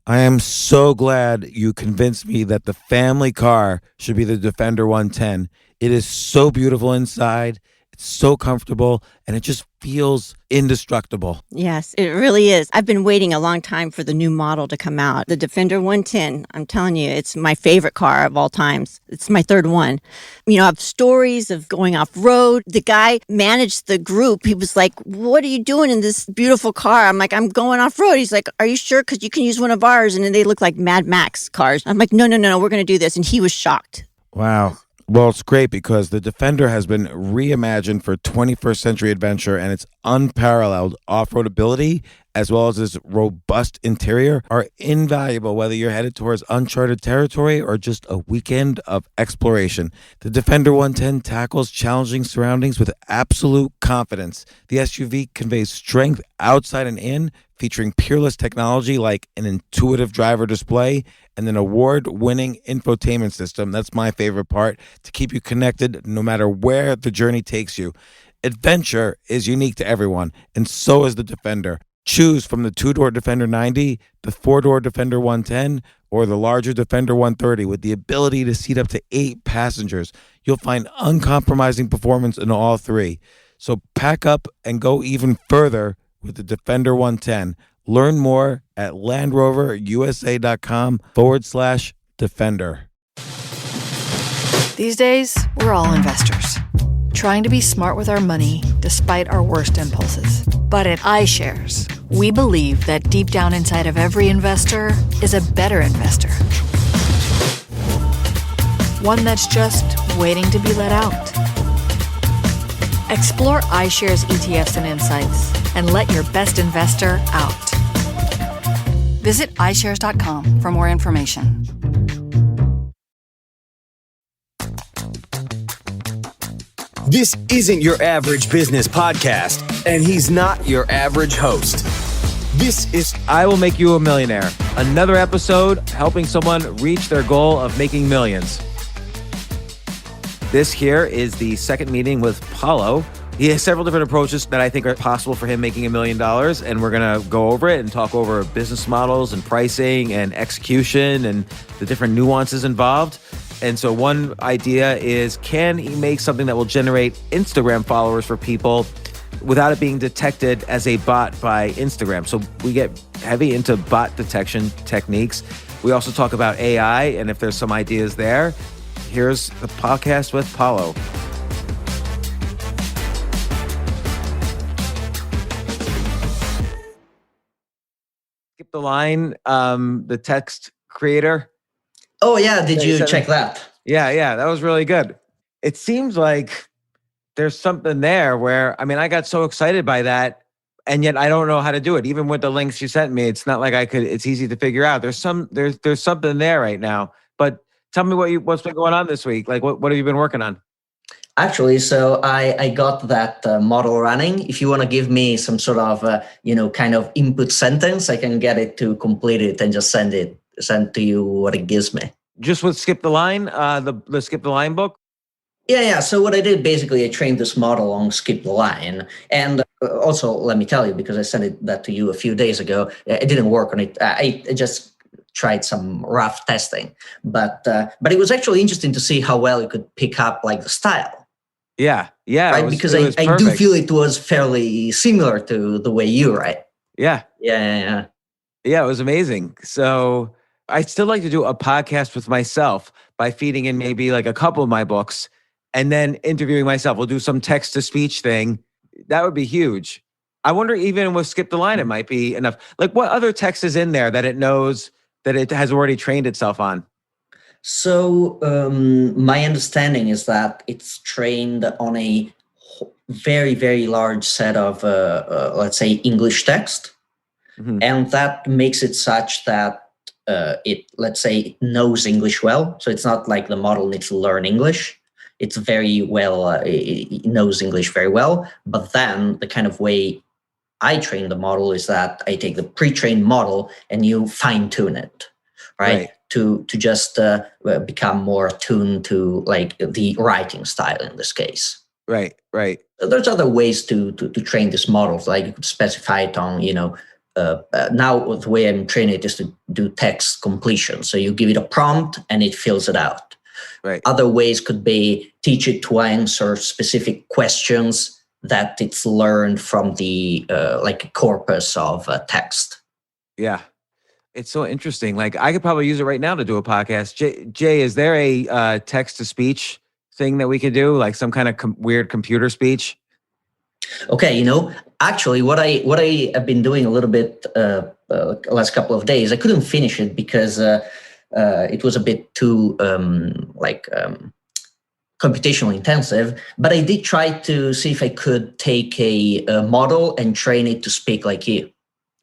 I am so glad you convinced me that the family car should be the Defender 110. It is so beautiful inside. It's so comfortable and it just feels indestructible. Yes, it really is. I've been waiting a long time for the new model to come out. The Defender 110, I'm telling you, it's my favorite car of all times. It's my third one. You know, I have stories of going off road. The guy managed the group. He was like, "What are you doing in this beautiful car?" I'm like, "I'm going off road." He's like, "Are you sure? Because you can use one of ours." And then they look like Mad Max cars. I'm like, no, we're going to do this. And he was shocked. Wow. Well, it's great because the Defender has been reimagined for 21st century adventure, and its unparalleled off-road ability as well as its robust interior are invaluable whether you're headed towards uncharted territory or just a weekend of exploration. The Defender 110 tackles challenging surroundings with absolute confidence. The SUV conveys strength outside and in, featuring peerless technology like an intuitive driver display and an award-winning infotainment system. That's my favorite part, to keep you connected no matter where the journey takes you. Adventure is unique to everyone, and so is the Defender. Choose from the two-door Defender 90, the four-door Defender 110, or the larger Defender 130 with the ability to seat up to 8 passengers. You'll find uncompromising performance in all three. So pack up and go even further with the Defender 110. Learn more at LandRoverUSA.com/Defender. These days, we're all investors, trying to be smart with our money despite our worst impulses. But at iShares, we believe that deep down inside of every investor is a better investor. One that's just waiting to be let out. Explore iShares ETFs and insights and let your best investor out. Visit iShares.com for more information. This isn't your average business podcast, and he's not your average host. This is I Will Make You a Millionaire, another episode helping someone reach their goal of making millions. This here is the second meeting with Paolo. He has several different approaches that I think are possible for him making $1 million, and we're going to go over it and talk over business models and pricing and execution and the different nuances involved. And so one idea is, can he make something that will generate Instagram followers for people without it being detected as a bot by Instagram? So we get heavy into bot detection techniques. We also talk about AI and if there's some ideas there. Here's the podcast with Paolo. Skip the line, the text creator. Oh, yeah. Did you check that? Yeah. That was really good. It seems like there's something there where, I got so excited by that, and yet I don't know how to do it. Even with the links you sent me, it's not like it's easy to figure out. There's something there right now. But tell me what's been going on this week. Like, what have you been working on? Actually, so I got that model running. If you want to give me some sort of, kind of input sentence, I can get it to complete it and just send to you what it gives me. Just with Skip the Line, the Skip the Line book? Yeah. So what I did, basically, I trained this model on Skip the Line. And also, let me tell you, because I sent that to you a few days ago, it didn't work on it. I just tried some rough testing. But it was actually interesting to see how well it could pick up like the style. Yeah. Right? Because I do feel it was fairly similar to the way you write. Yeah. Yeah, it was amazing. So I'd still like to do a podcast with myself by feeding in maybe like a couple of my books and then interviewing myself. We'll do some text to speech thing. That would be huge. I wonder, even with Skip the Line, it might be enough. Like, what other text is in there that it knows that it has already trained itself on? So my understanding is that it's trained on a very, very large set of, let's say, English text. Mm-hmm. And that makes it such that it knows English well. So it's not like the model needs to learn English. It's very well, it knows English very well. But then the kind of way I train the model is that I take the pre-trained model and you fine tune it, right? To just become more attuned to like the writing style in this case. Right. There's other ways to train these models, like you could specify it on, now the way I'm training it is to do text completion. So you give it a prompt and it fills it out. Right. Other ways could be teach it to answer specific questions that it's learned from the like corpus of text. Yeah. It's so interesting. Like I could probably use it right now to do a podcast. Jay, is there a text to speech thing that we could do, like some kind of weird computer speech? Okay, actually, what I have been doing a little bit last couple of days, I couldn't finish it because it was a bit too computationally intensive. But I did try to see if I could take a model and train it to speak like you.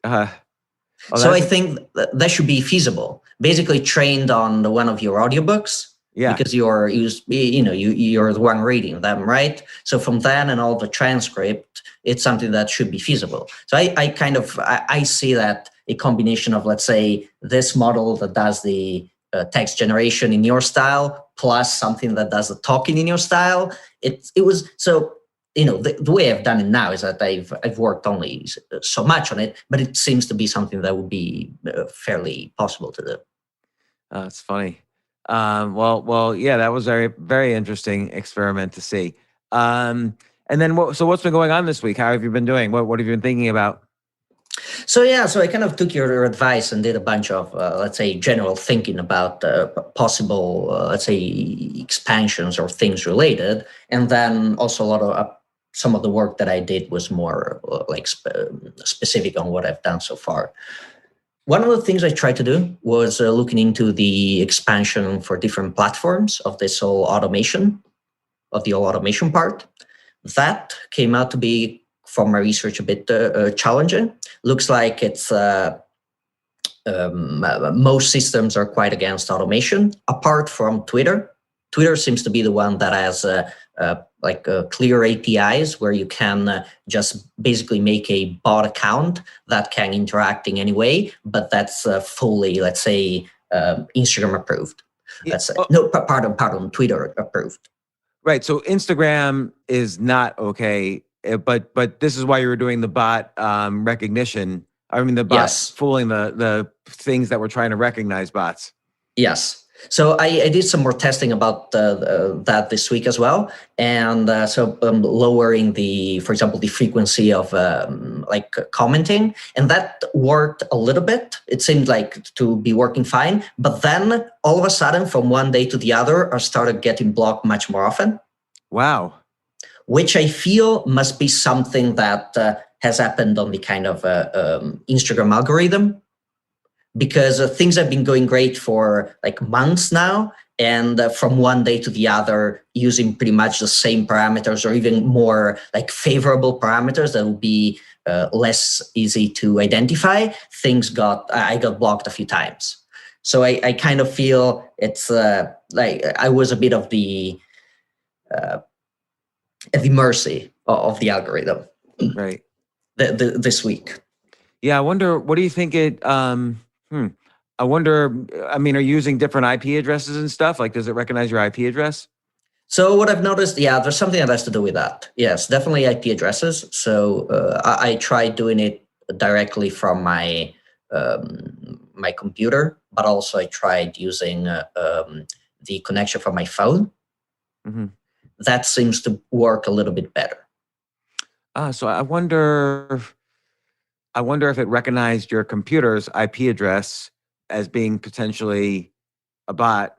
So I think that should be feasible. Basically, trained on one of your audiobooks. Yeah. Because you're the one reading them, right? So from then and all the transcript, it's something that should be feasible. So I see that a combination of, let's say, this model that does the text generation in your style plus something that does the talking in your style. It was so. The way I've done it now is that I've worked only so much on it, but it seems to be something that would be fairly possible to do. It's funny. Well, yeah, that was very, very interesting experiment to see. And then what's been going on this week? How have you been doing? What have you been thinking about? So I kind of took your advice and did a bunch of, let's say, general thinking about possible, let's say, expansions or things related. And then also a lot of some of the work that I did was more specific on what I've done so far. One of the things I tried to do was looking into the expansion for different platforms of this whole automation, of the whole automation part. That came out to be, from my research, a bit challenging. Looks like it's most systems are quite against automation, apart from Twitter. Twitter seems to be the one that has clear APIs where you can just basically make a bot account that can interact in any way, but that's fully, let's say, Instagram approved. Pardon, Twitter approved. Right. So Instagram is not okay, but this is why you were doing the bot recognition. I mean, the bot fooling the things that we're trying to recognize bots. Yes. So I did some more testing about that this week as well, and lowering for example, the frequency of commenting, and that worked a little bit. It seemed like to be working fine, but then all of a sudden, from one day to the other, I started getting blocked much more often. Wow. Which I feel must be something that has happened on the kind of Instagram algorithm. Because things have been going great for like months now, and from one day to the other, using pretty much the same parameters or even more like favorable parameters that would be less easy to identify, I got blocked a few times. So I kind of feel it's like I was a bit of the at the mercy of the algorithm. Right. This week. Yeah, I wonder, what do you think it? I wonder, I mean, are you using different IP addresses and stuff? Like, does it recognize your IP address? So what I've noticed, there's something that has to do with that. Yes, definitely IP addresses. So I tried doing it directly from my my computer, but also I tried using the connection from my phone. Mm-hmm. That seems to work a little bit better. So I wonder if it recognized your computer's IP address as being potentially a bot.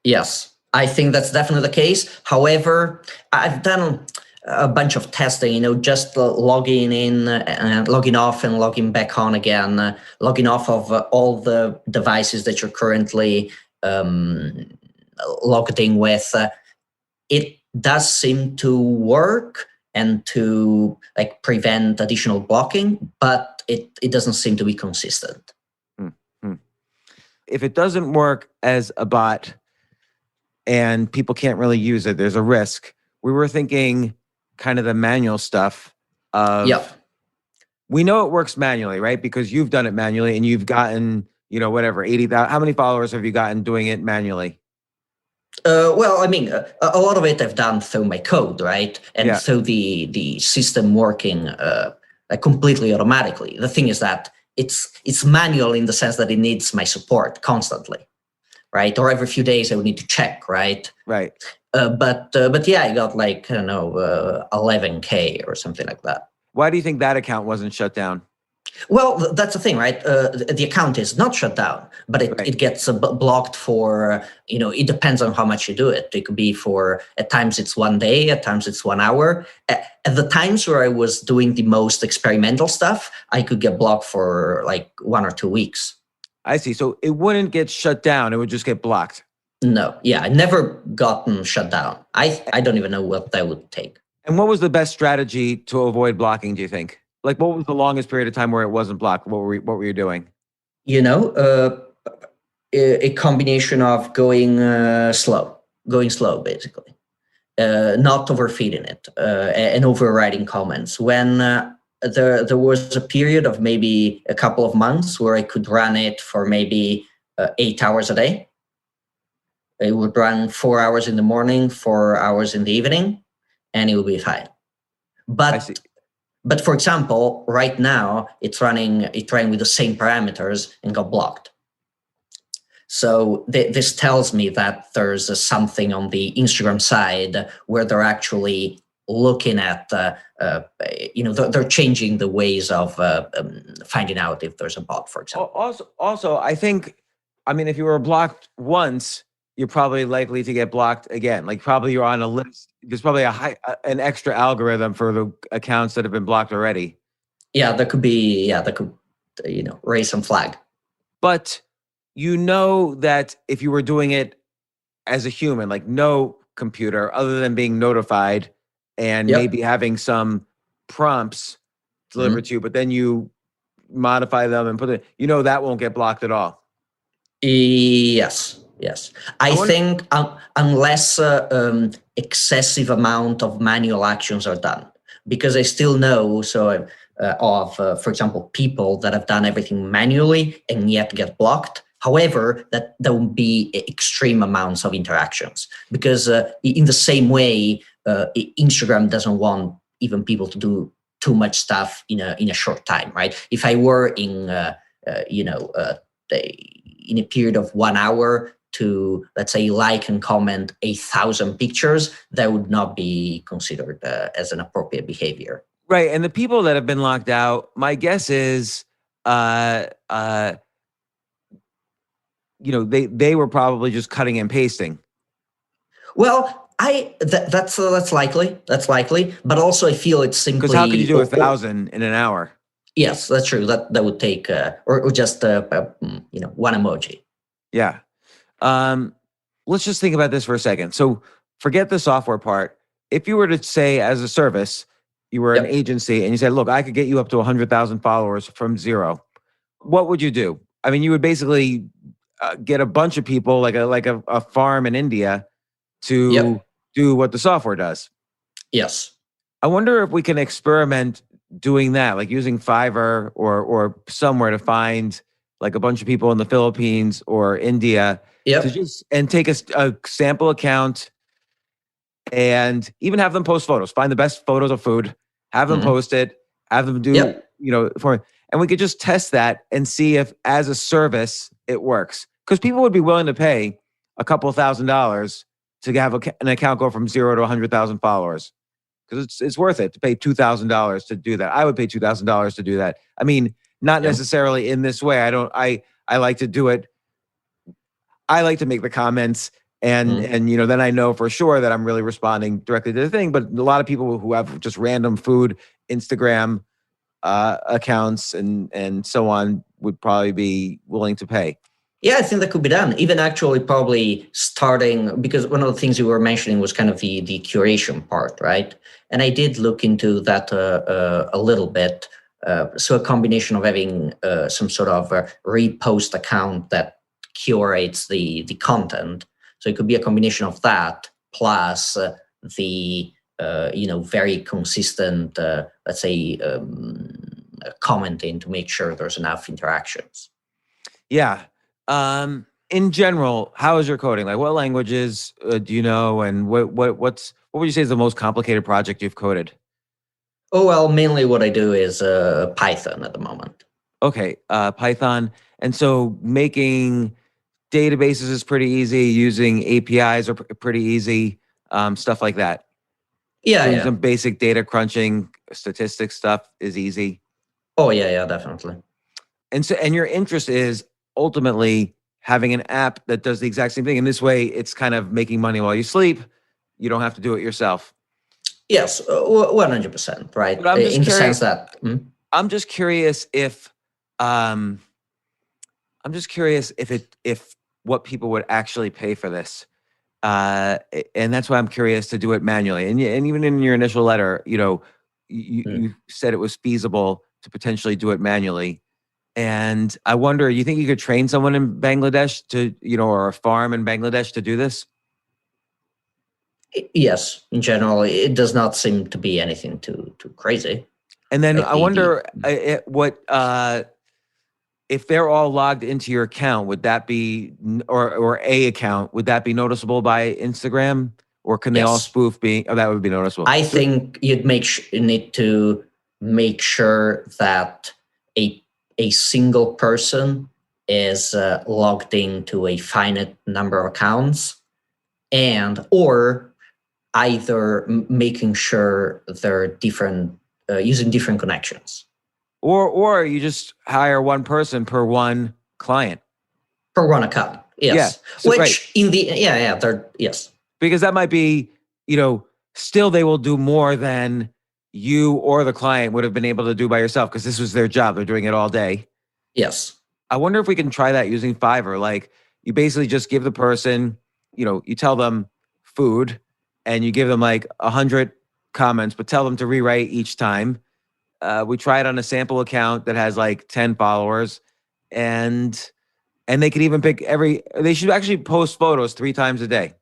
Yes, I think that's definitely the case. However, I've done a bunch of testing, just logging in and logging off and logging back on again, logging off of all the devices that you're currently logged in with. It does seem to work and to prevent additional blocking, but it doesn't seem to be consistent. Mm-hmm. If it doesn't work as a bot and people can't really use it, there's a risk. We were thinking kind of the manual stuff of, we know it works manually, right? Because you've done it manually and you've gotten, 80,000. How many followers have you gotten doing it manually? Well, I mean, a lot of it I've done through my code, right? And through the system working completely automatically. The thing is that it's manual in the sense that it needs my support constantly, right? Or every few days I would need to check, right? Right. But yeah, I got like, I don't know, 11K or something like that. Why do you think that account wasn't shut down? Well, that's the thing, right? The account is not shut down, but it gets blocked for, it depends on how much you do it. It could be for, at times it's 1 day, at times it's 1 hour. At the times where I was doing the most experimental stuff, I could get blocked for like 1 or 2 weeks. I see. So it wouldn't get shut down. It would just get blocked. No, yeah, I never gotten shut down. I don't even know what that would take. And what was the best strategy to avoid blocking, do you think? Like, what was the longest period of time where it wasn't blocked? What were you doing? A combination of going slow, basically, not overfeeding it, and overriding comments. When there was a period of maybe a couple of months where I could run it for maybe 8 hours a day. It would run 4 hours in the morning, 4 hours in the evening, and it would be fine. But for example, right now it's running with the same parameters and got blocked. So this tells me that there's something on the Instagram side where they're actually looking at, they're changing the ways of finding out if there's a bot, for example. Also, I think, if you were blocked once, you're probably likely to get blocked again. Like probably you're on a list. There's probably an extra algorithm for the accounts that have been blocked already. Yeah, that could raise some flag. But that if you were doing it as a human, like no computer, other than being notified and maybe having some prompts delivered to you, but then you modify them and put it, that won't get blocked at all. Yes. I think unless excessive amount of manual actions are done, because I still know of, for example, people that have done everything manually and yet get blocked. However, that there will be extreme amounts of interactions, because in the same way, Instagram doesn't want even people to do too much stuff in a short time, right? If I were in a period of 1 hour to, let's say, like and comment 1,000 pictures, that would not be considered as an appropriate behavior. Right. And the people that have been locked out, my guess is, they were probably just cutting and pasting. Well, that's likely. That's likely. But also I feel it's simply... Because how could you do 1,000 in an hour? Yes, that's true. That would take, or just, one emoji. Yeah. Let's just think about this for a second. So forget the software part. If you were to say as a service, you were an agency and you said, look, I could get you up to 100,000 followers from zero. What would you do? You would basically get a bunch of people like a farm in India to do what the software does. Yes. I wonder if we can experiment doing that, like using Fiverr or somewhere to find like a bunch of people in the Philippines or India to just take a sample account and even have them post photos. Find the best photos of food, have them post it, have them do and we could just test that and see if as a service it works. Because people would be willing to pay a couple $1,000s to have an account go from 0 to 100,000 followers. Because it's worth it to pay $2,000 to do that. I would pay $2,000 to do that. Not necessarily in this way. I like to do it. I like to make the comments and then I know for sure that I'm really responding directly to the thing. But a lot of people who have just random food Instagram accounts and so on would probably be willing to pay. Yeah, I think that could be done. Even actually probably starting, because one of the things you were mentioning was kind of the curation part, right? And I did look into that a little bit. So a combination of having some sort of repost account that curates the content. So it could be a combination of that plus the very consistent, let's say, commenting to make sure there's enough interactions. Yeah. In general, how is your coding? Like, what languages do you know, and what would you say is the most complicated project you've coded? Oh, well, mainly what I do is Python at the moment. Okay, Python. And so making databases is pretty easy. Using APIs are pretty easy. Stuff like that. Yeah, Doing yeah. some basic data crunching, statistics stuff is easy. Oh, yeah, yeah, definitely. And your interest is ultimately having an app that does the exact same thing. In this way, it's kind of making money while you sleep. You don't have to do it yourself. Yes, 100%, right? But I'm just In the curious. sense that, I'm just curious if if what people would actually pay for this. And that's why I'm curious to do it manually. And even in your initial letter, you said it was feasible to potentially do it manually. And I wonder, you think you could train someone in Bangladesh to, or a farm in Bangladesh to do this? yes, in general, it does not seem to be anything too crazy. And then Like I wonder if they're all logged into your account, would that be, or a account, would that be noticeable by Instagram? Or can they all Yes. spoof oh, that would be noticeable. I think you need to make sure that a single person is logged into a finite number of accounts, or either making sure they're different, using different connections. Or you just hire one person per one client. Per one account, yes. Yeah, so, Which right. in the, yes. Because that might be, still they will do more than you or the client would have been able to do by yourself, because this was their job. They're doing it all day. Yes. I wonder if we can try that using Fiverr. Like, you basically just give the person, you tell them food, and you give them like 100 comments, but tell them to rewrite each time. We try it on a sample account that has like 10 followers, and they could even pick they should actually post photos 3 times a day.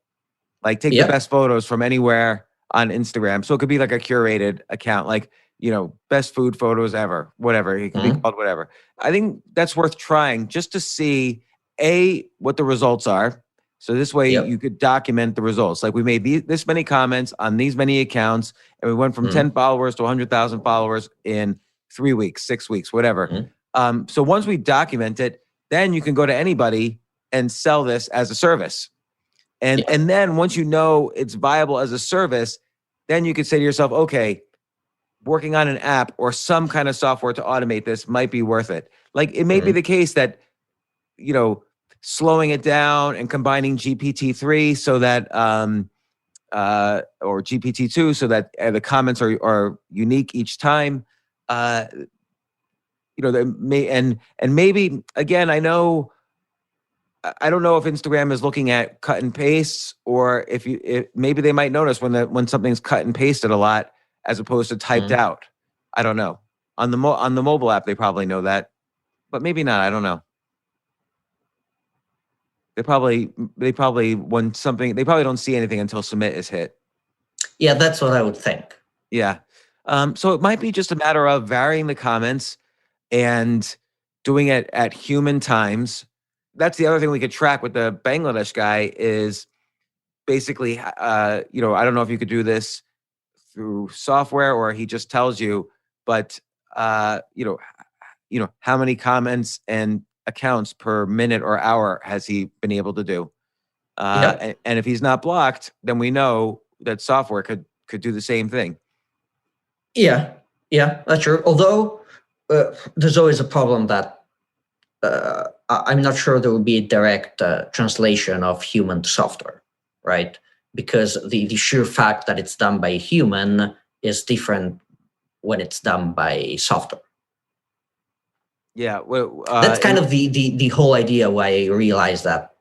Like, take the best photos from anywhere on Instagram. So it could be like a curated account, like, best food photos ever, whatever. It can be called whatever. I think that's worth trying, just to see what the results are. So this way you could document the results. Like, we made this many comments on these many accounts, and we went from 10 followers to 100,000 followers in 3 weeks, 6 weeks, whatever. So once we document it, then you can go to anybody and sell this as a service. And then once you know it's viable as a service, then you could say to yourself, okay, working on an app or some kind of software to automate this might be worth it. Like, it may be the case that, slowing it down and combining GPT-3 so that, or GPT-2 so that the comments are unique each time. They may, and maybe, again, I don't know if Instagram is looking at cut and pastes, or if maybe they might notice when something's cut and pasted a lot as opposed to typed out. I don't know. On the mobile app, they probably know that, but maybe not. I don't know. They probably when something, they probably don't see anything until submit is hit. Yeah, that's what I would think. Yeah. So it might be just a matter of varying the comments and doing it at human times. That's the other thing we could track with the Bangladesh guy is basically, I don't know if you could do this through software or he just tells you, but, how many comments and accounts per minute or hour has he been able to do? And if he's not blocked, then we know that software could do the same thing. Yeah, that's true. Although there's always a problem that I'm not sure there would be a direct translation of human to software, right? Because the sheer fact that it's done by a human is different when it's done by software. Yeah, well, that's kind of the whole idea why I realize that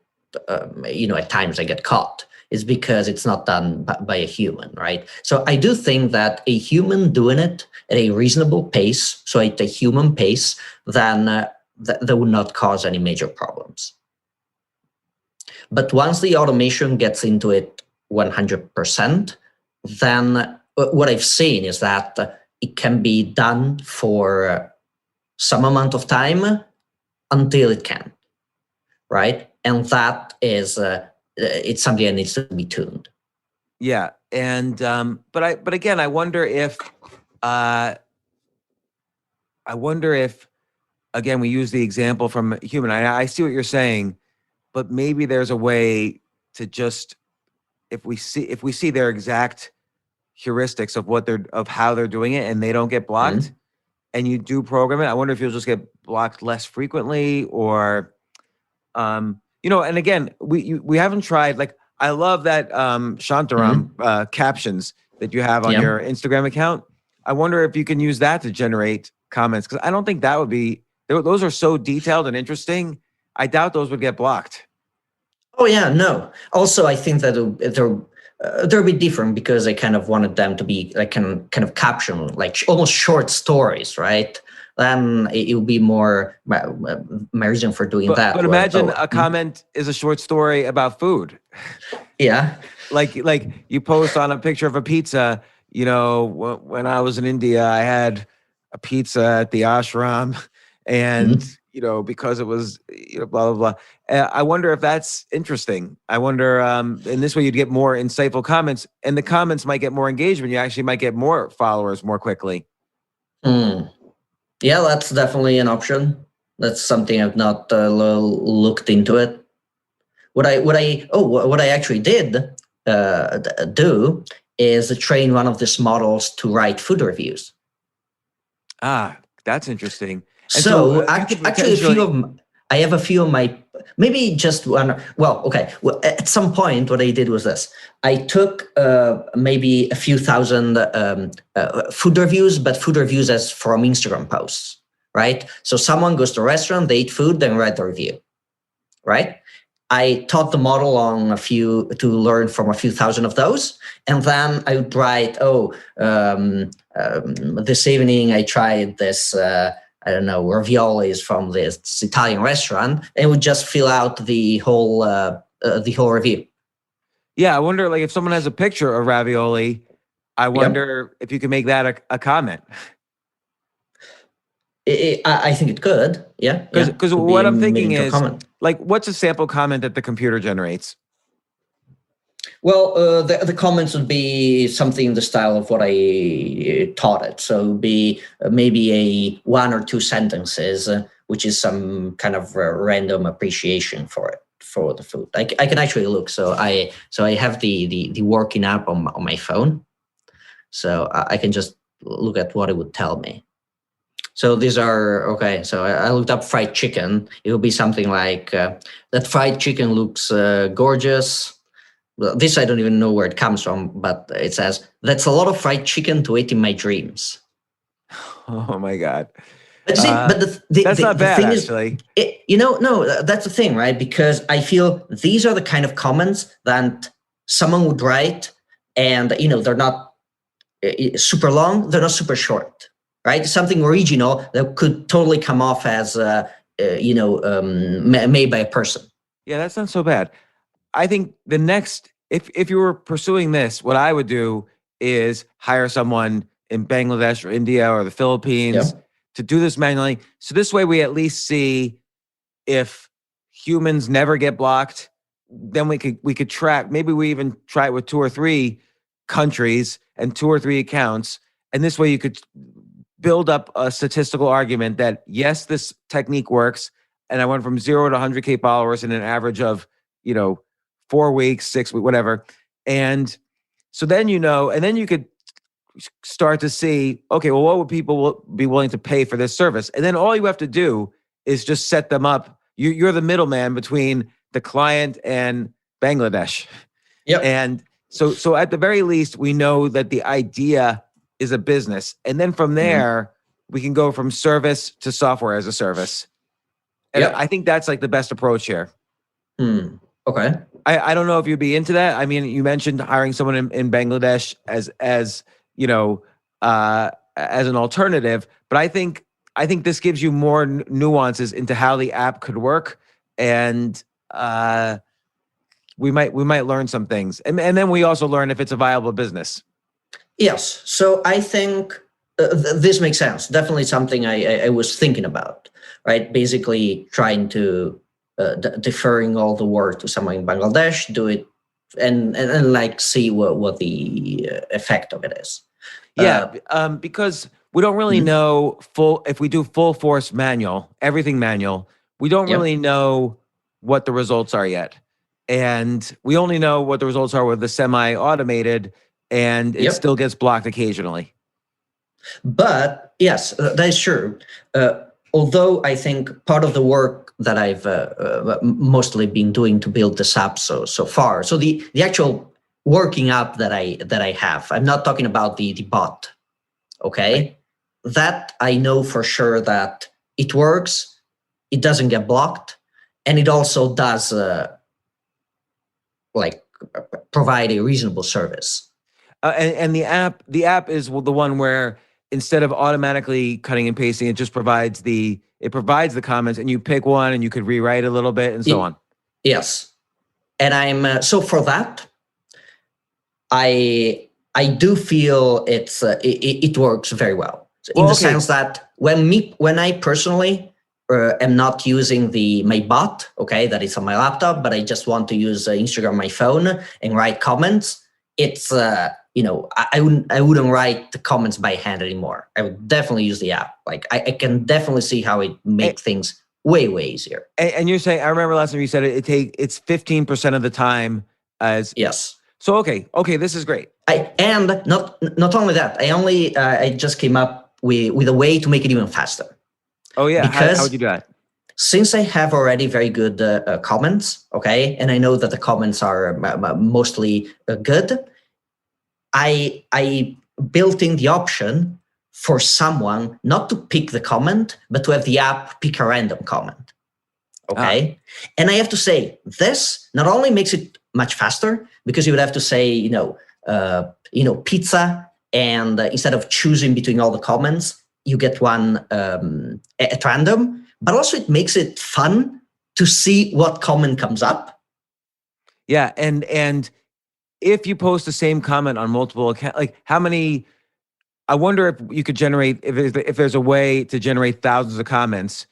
at times I get caught is because it's not done by a human, right? So I do think that a human doing it at a reasonable pace, so at a human pace, then that would not cause any major problems. But once the automation gets into it 100%, then what I've seen is that it can be done for some amount of time until it can't, right? And that is it's something that needs to be tuned. Yeah, and but again, I wonder if I wonder if, again, we use the example from human. I see what you're saying, but maybe there's a way to just, if we see their exact heuristics of how they're doing it and they don't get blocked, and you do program it, I wonder if you'll just get blocked less frequently, or and again, we haven't tried, like, I love that Shantaram captions that you have on your Instagram account. I wonder if you can use that to generate comments, because I don't think that would be, those are so detailed and interesting. I doubt those would get blocked. Oh yeah, no. Also, I think that they're a bit different because I kind of wanted them to be like kind of caption, like almost short stories, right? Then it will be more my reason for doing that. But imagine a comment is a short story about food. Yeah. Like you post on a picture of a pizza. When I was in India, I had a pizza at the ashram, and because it was blah blah blah. I wonder if that's interesting. I wonder, in this way you'd get more insightful comments, and the comments might get more engagement. You actually might get more followers more quickly. Yeah, that's definitely an option. That's something I've not looked into it. What I actually did do is train one of these models to write food reviews. Ah, that's interesting. And so actually, I have a few of my, maybe just one. Well, okay. Well, at some point, what I did was this: I took maybe a few thousand food reviews, but food reviews as from Instagram posts, right? So someone goes to a restaurant, they eat food, then write the review, right? I taught the model on to learn from a few thousand of those. And then I would write, this evening I tried this, raviolis from this Italian restaurant, and would just fill out the whole review. Yeah, I wonder, like, if someone has a picture of ravioli, I wonder if you can make that a comment. I think it could, yeah. Because what I'm thinking is, like, what's a sample comment that the computer generates? Well, the comments would be something in the style of what I taught it. So it would be maybe a 1 or 2 sentences, which is some kind of random appreciation for the food. I can actually look. So I have the working app on my phone, so I can just look at what it would tell me. So these are, okay, so I looked up fried chicken. It will be something like, that fried chicken looks gorgeous. Well, this I don't even know where it comes from, but it says, that's a lot of fried chicken to eat in my dreams. Oh my God. But see, that's not bad, actually. No, that's the thing, right? Because I feel these are the kind of comments that someone would write, and, they're not super long, they're not super short. Right, something original that could totally come off as, made by a person. Yeah, that's not so bad. I think the next, if you were pursuing this, what I would do is hire someone in Bangladesh or India or the Philippines to do this manually. So this way, we at least see if humans never get blocked. Then we could track. Maybe we even try it with 2 or 3 countries and 2 or 3 accounts, and this way you could build up a statistical argument that, yes, this technique works. And I went from 0 to 100K followers in an average of, 4 weeks, 6 weeks, whatever. And so then, and then you could start to see, okay, well, what would people be willing to pay for this service? And then all you have to do is just set them up. You're the middleman between the client and Bangladesh. Yep. And so at the very least, we know that the idea is a business. And then from there, we can go from service to software as a service. And I think that's like the best approach here. Okay. I don't know if you'd be into that. I mean, you mentioned hiring someone in Bangladesh as an alternative, but I think this gives you more nuances into how the app could work. And we might learn some things. And then we also learn if it's a viable business. Yes. So I think this makes sense. Definitely something I was thinking about, right? Basically trying to deferring all the work to someone in Bangladesh, do it and like see what the effect of it is. Yeah, because we don't really know if we do full force manual, everything manual, we don't Yep. really know what the results are yet. And we only know what the results are with the semi-automated, and it Yep. still gets blocked occasionally. But yes, that is true. Although I think part of the work that I've mostly been doing to build this app so far, so the actual working app that I have, I'm not talking about the bot. Okay, Right. that I know for sure that it works. It doesn't get blocked, and it also does provide a reasonable service. And the app is the one where instead of automatically cutting and pasting, it just provides the comments, and you pick one and you could rewrite a little bit and so on. Yes, and I'm so for that, I do feel it works very well in the sense that when I personally am not using my bot, okay, that is on my laptop, but I just want to use Instagram on my phone and write comments. It's I wouldn't write the comments by hand anymore. I would definitely use the app. Like I can definitely see how it makes things way easier. And you're saying, I remember last time you said it's 15% of the time as yes. So okay, this is great. And not only that, I just came up with a way to make it even faster. Oh yeah, because how would you do that? Since I have already very good comments, okay, and I know that the comments are mostly good, I built in the option for someone not to pick the comment, but to have the app pick a random comment. Okay. And I have to say, this not only makes it much faster, because you would have to say, pizza, and instead of choosing between all the comments, you get one at random, but also it makes it fun to see what comment comes up. Yeah. And if you post the same comment on multiple accounts, like how many, I wonder if you could generate, if there's a way to generate thousands of comments.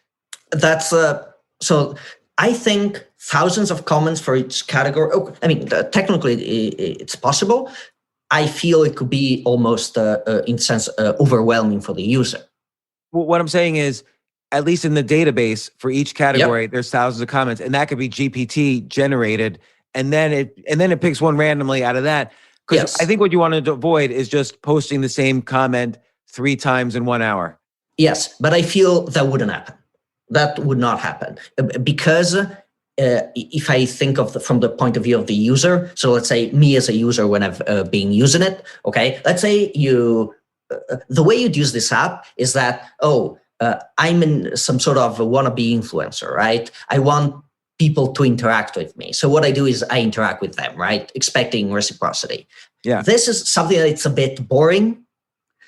That's so I think thousands of comments for each category. Oh, I mean, technically it's possible. I feel it could be almost, in a sense, overwhelming for the user. Well, what I'm saying is, at least in the database for each category, there's thousands of comments, and that could be GPT generated, and then it picks one randomly out of that. Because I think what you want to avoid is just posting the same comment 3 times in 1 hour. Yes, but I feel that wouldn't happen. That would not happen because if I think of from the point of view of the user, so let's say me as a user when I've been using it, okay, let's say the way you'd use this app is that, I'm in some sort of a wannabe influencer, right? I want people to interact with me. So what I do is I interact with them, right? Expecting reciprocity. Yeah. This is something that it's a bit boring,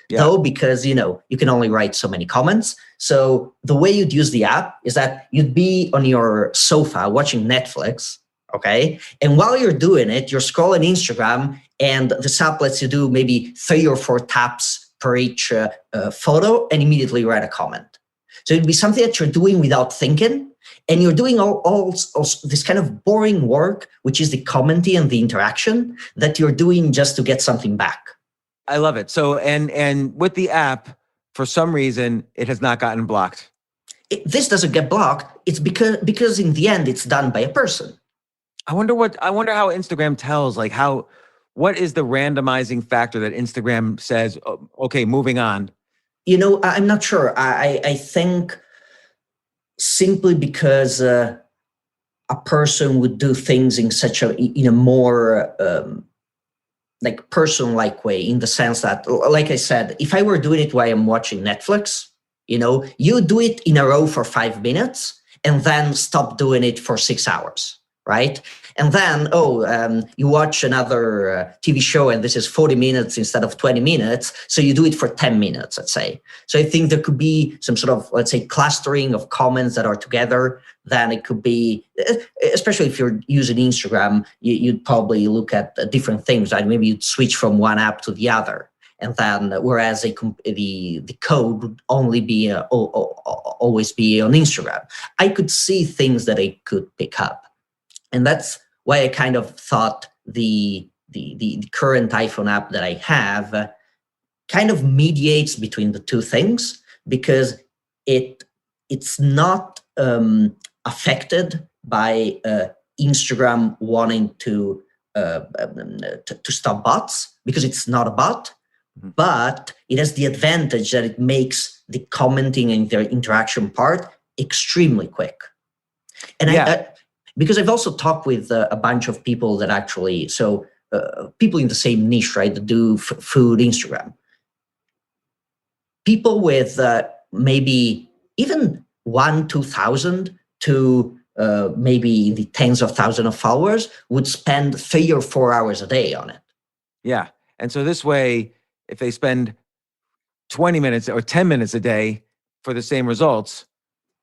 though, because, you can only write so many comments. So the way you'd use the app is that you'd be on your sofa watching Netflix, okay? And while you're doing it, you're scrolling Instagram, and this app lets you do maybe 3 or 4 taps per each photo and immediately write a comment. So it'd be something that you're doing without thinking, and you're doing all this kind of boring work, which is the commenting and the interaction that you're doing just to get something back. I love it. So, and with the app, for some reason, it has not gotten blocked. This doesn't get blocked. It's because in the end, it's done by a person. I wonder how Instagram tells, what is the randomizing factor that Instagram says, okay, moving on? I'm not sure. I think simply because a person would do things in a more person-like way, in the sense that, like I said, if I were doing it while I'm watching Netflix, you do it in a row for 5 minutes and then stop doing it for 6 hours, right? And then, you watch another TV show and this is 40 minutes instead of 20 minutes. So you do it for 10 minutes, let's say. So I think there could be some sort of, let's say, clustering of comments that are together. Then it could be, especially if you're using Instagram, you'd probably look at different things, right? Maybe you'd switch from one app to the other. And then, whereas the code would only be always be on Instagram, I could see things that I could pick up. And that's why I kind of thought the current iPhone app that I have kind of mediates between the two things because it's not affected by Instagram wanting to stop bots because it's not a bot, but it has the advantage that it makes the commenting and the interaction part extremely quick. And because I've also talked with a bunch of people that actually, people in the same niche, right, that do food Instagram. People with maybe even 2,000 to maybe the tens of thousands of followers would spend 3 or 4 hours a day on it. Yeah. And so this way, if they spend 20 minutes or 10 minutes a day for the same results.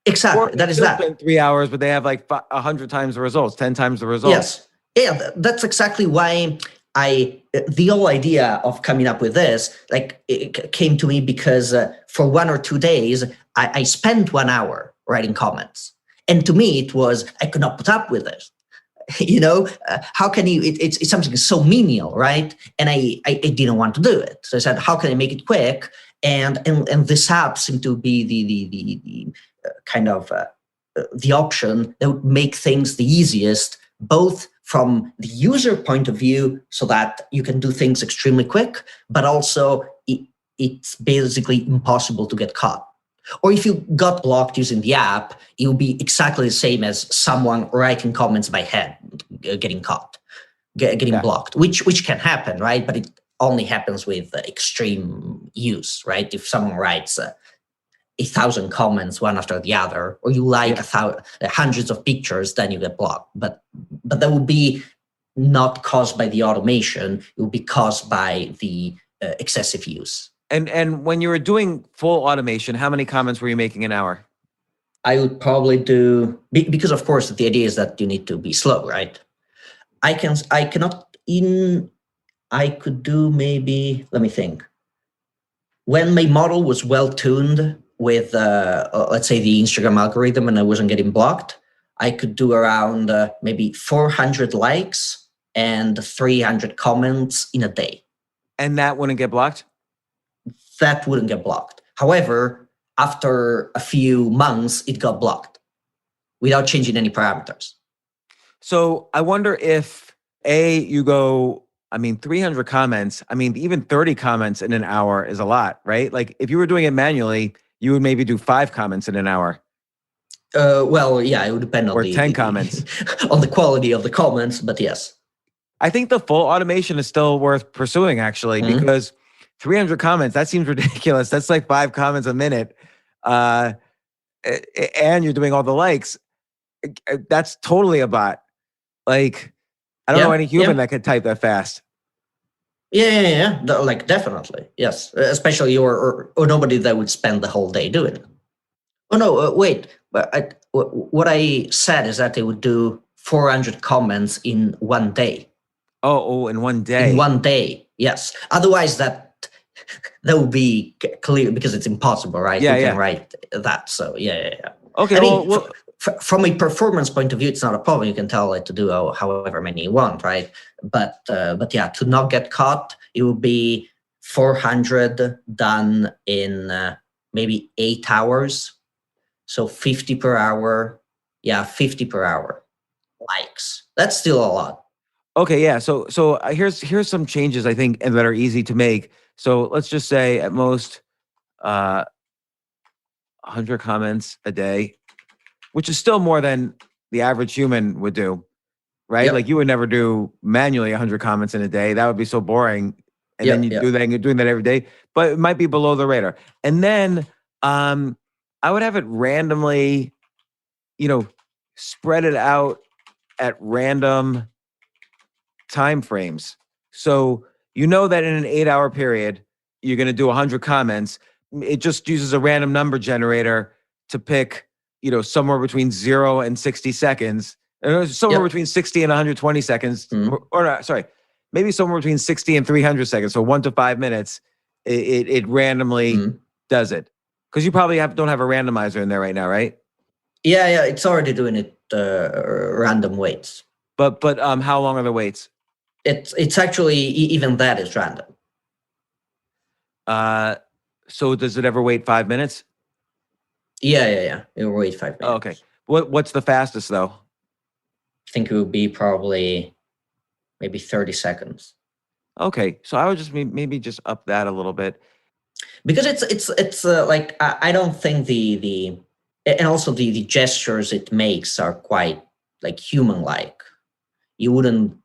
Exactly. That is that. Spend 3 hours, but they have like 100 times the results, 10 times the results. Yes. Yeah, that's exactly why the whole idea of coming up with this, like, it came to me because for 1 or 2 days, I spent 1 hour writing comments. And to me, it was, I could not put up with it. How can you, it's something so menial, right? And I didn't want to do it. So I said, how can I make it quick? And this app seemed to be the kind of the option that would make things the easiest, both from the user point of view, so that you can do things extremely quick, but also it's basically impossible to get caught. Or if you got blocked using the app, it will be exactly the same as someone writing comments by hand, getting caught, getting blocked, which can happen, right? But it only happens with extreme use, right? If someone writes 1,000 comments one after the other, or you like hundreds of pictures, then you get blocked. But that would be not caused by the automation; it would be caused by the excessive use. And when you were doing full automation, how many comments were you making an hour? I would probably do, because of course the idea is that you need to be slow, right? I could do maybe, let me think. When my model was well tuned with, let's say, the Instagram algorithm and I wasn't getting blocked, I could do around maybe 400 likes and 300 comments in a day. And that wouldn't get blocked? That wouldn't get blocked. However, after a few months, it got blocked without changing any parameters. So I wonder if, you go, 300 comments, even 30 comments in an hour is a lot, right? Like if you were doing it manually, you would maybe do 5 comments in an hour. Well, yeah, it would depend on 10 comments. on the quality of the comments, but yes. I think the full automation is still worth pursuing, actually, because 300 comments, that seems ridiculous. That's like 5 comments a minute. And you're doing all the likes. That's totally a bot. Like, I don't know any human that could type that fast. Yeah. Like, definitely. Yes. Especially or nobody that would spend the whole day doing it. Oh, no, wait. But what I said is that they would do 400 comments in 1 day. Oh, in 1 day. In 1 day, yes. Otherwise, that would be clear because it's impossible, right? You can write that. So, yeah. Okay, from a performance point of view, it's not a problem. You can tell it to do however many you want, right? But yeah, to not get caught, it would be 400 done in maybe 8 hours. So 50 per hour. Yeah, 50 per hour likes. That's still a lot. Okay, yeah. So here's some changes I think that are easy to make. So let's just say at most 100 comments a day, which is still more than the average human would do, right? Like you would never do manually 100 comments in a day. That would be so boring. And then you do that and you're doing that every day, but it might be below the radar. And then I would have it randomly, spread it out at random time frames. So that in an 8-hour period, you're going to do 100 comments. It just uses a random number generator to pick, somewhere between 0 and 60 seconds, somewhere between 60 and 120 seconds, maybe somewhere between 60 and 300 seconds. So 1 to 5 minutes, it randomly does it. Because you probably don't have a randomizer in there right now, right? Yeah, it's already doing it random weights. But how long are the weights? It's actually, even that is random. Uh, so does it ever wait 5 minutes? Yeah. It will wait 5 minutes. Oh, okay. What's the fastest though? I think it would be probably maybe 30 seconds. Okay, so I would just maybe just up that a little bit. Because it's like I don't think the and also the gestures it makes are quite like human like. You wouldn't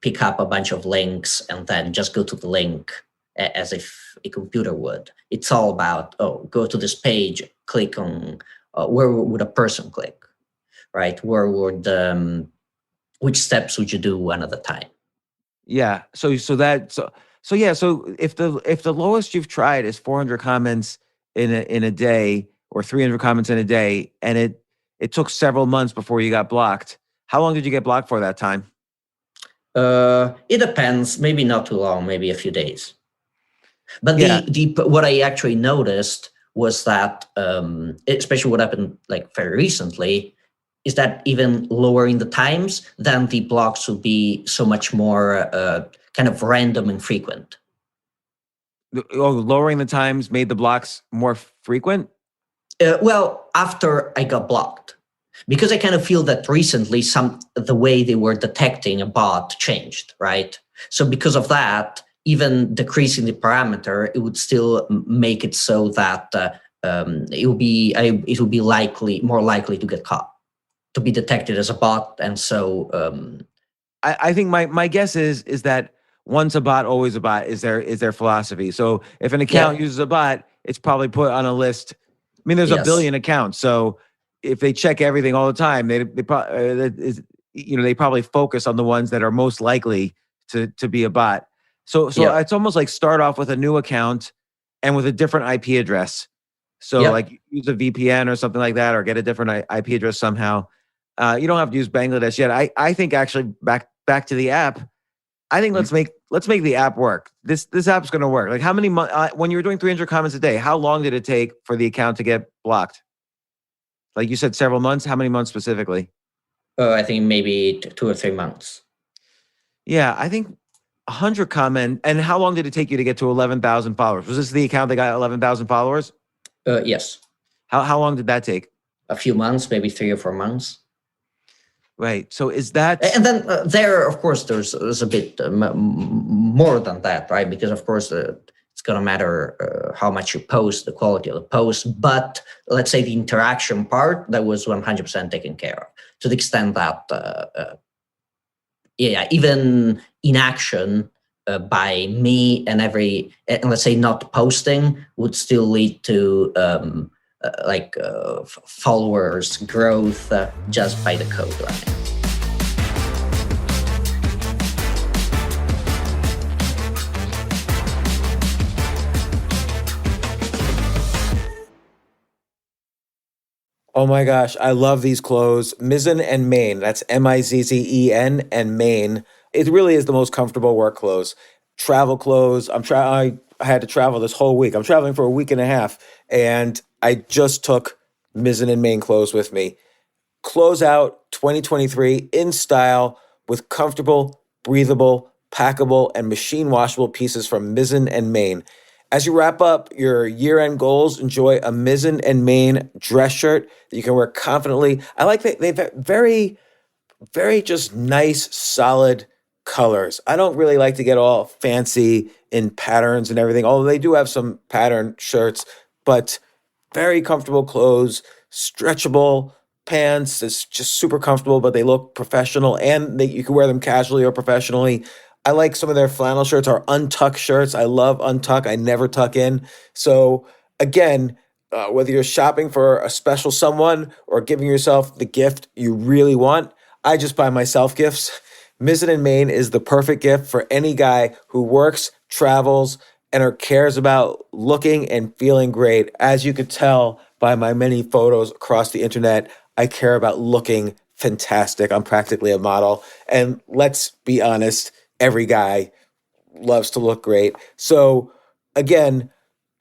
pick up a bunch of links and then just go to the link as if a computer would. It's all about go to this page, click on where would a person click, right? Where would which steps would you do one at a time? Yeah. So yeah. So if the lowest you've tried is 400 comments in a day or 300 comments in a day, and it took several months before you got blocked. How long did you get blocked for that time? It depends. Maybe not too long. Maybe a few days. But Yeah. the what I actually noticed was that, especially what happened like very recently, is that even lowering the times, then the blocks would be so much more kind of random and frequent. Lowering the times made the blocks more frequent? Well, after I got blocked, because I kind of feel that recently the way they were detecting a bot changed, right? So because of that, even decreasing the parameter, it would still make it so that it would be more likely to get caught, to be detected as a bot, and so I think my guess is that once a bot, always a bot is their philosophy. So if an account uses a bot, it's probably put on a list. I mean, there's a billion accounts, so if they check everything all the time, they probably focus on the ones that are most likely to be a bot. So it's almost like start off with a new account and with a different IP address. So like use a VPN or something like that, or get a different IP address somehow. You don't have to use Bangladesh yet. I think actually back to the app. I think let's make the app work. This app's going to work. Like how many when you were doing 300 comments a day, how long did it take for the account to get blocked? Like you said, several months. How many months specifically? I think maybe 2 or 3 months. Yeah, I think 100 comment. And how long did it take you to get to 11,000 followers? Was this the account that got 11,000 followers? Yes. How long did that take? A few months, maybe 3 or 4 months. Right. So is that? And then of course, there's a bit more than that, right? Because of course, it's going to matter how much you post, the quality of the post. But let's say the interaction part, that was 100% taken care of, to the extent that, even inaction by me and let's say not posting would still lead to followers growth just by the code line. Oh my gosh, I love these clothes. Mizzen and Main. That's Mizzen and Main. It really is the most comfortable work clothes. Travel clothes. I had to travel this whole week. I'm traveling for a week and a half, and I just took Mizzen and Main clothes with me. Close out 2023 in style with comfortable, breathable, packable, and machine washable pieces from Mizzen and Main. As you wrap up your year-end goals, enjoy a Mizzen and Main dress shirt that you can wear confidently. I like that they've very, very just nice, solid colors. I don't really like to get all fancy in patterns and everything, although they do have some pattern shirts, but very comfortable clothes, stretchable pants. It's just super comfortable, but they look professional, and you can wear them casually or professionally. I like some of their flannel shirts or untuck shirts. I love untuck. I never tuck in. So again, whether you're shopping for a special someone or giving yourself the gift you really want, I just buy myself gifts. Mizzen and Main is the perfect gift for any guy who works, travels, and cares about looking and feeling great. As you could tell by my many photos across the internet, I care about looking fantastic. I'm practically a model. And let's be honest, every guy loves to look great. So again,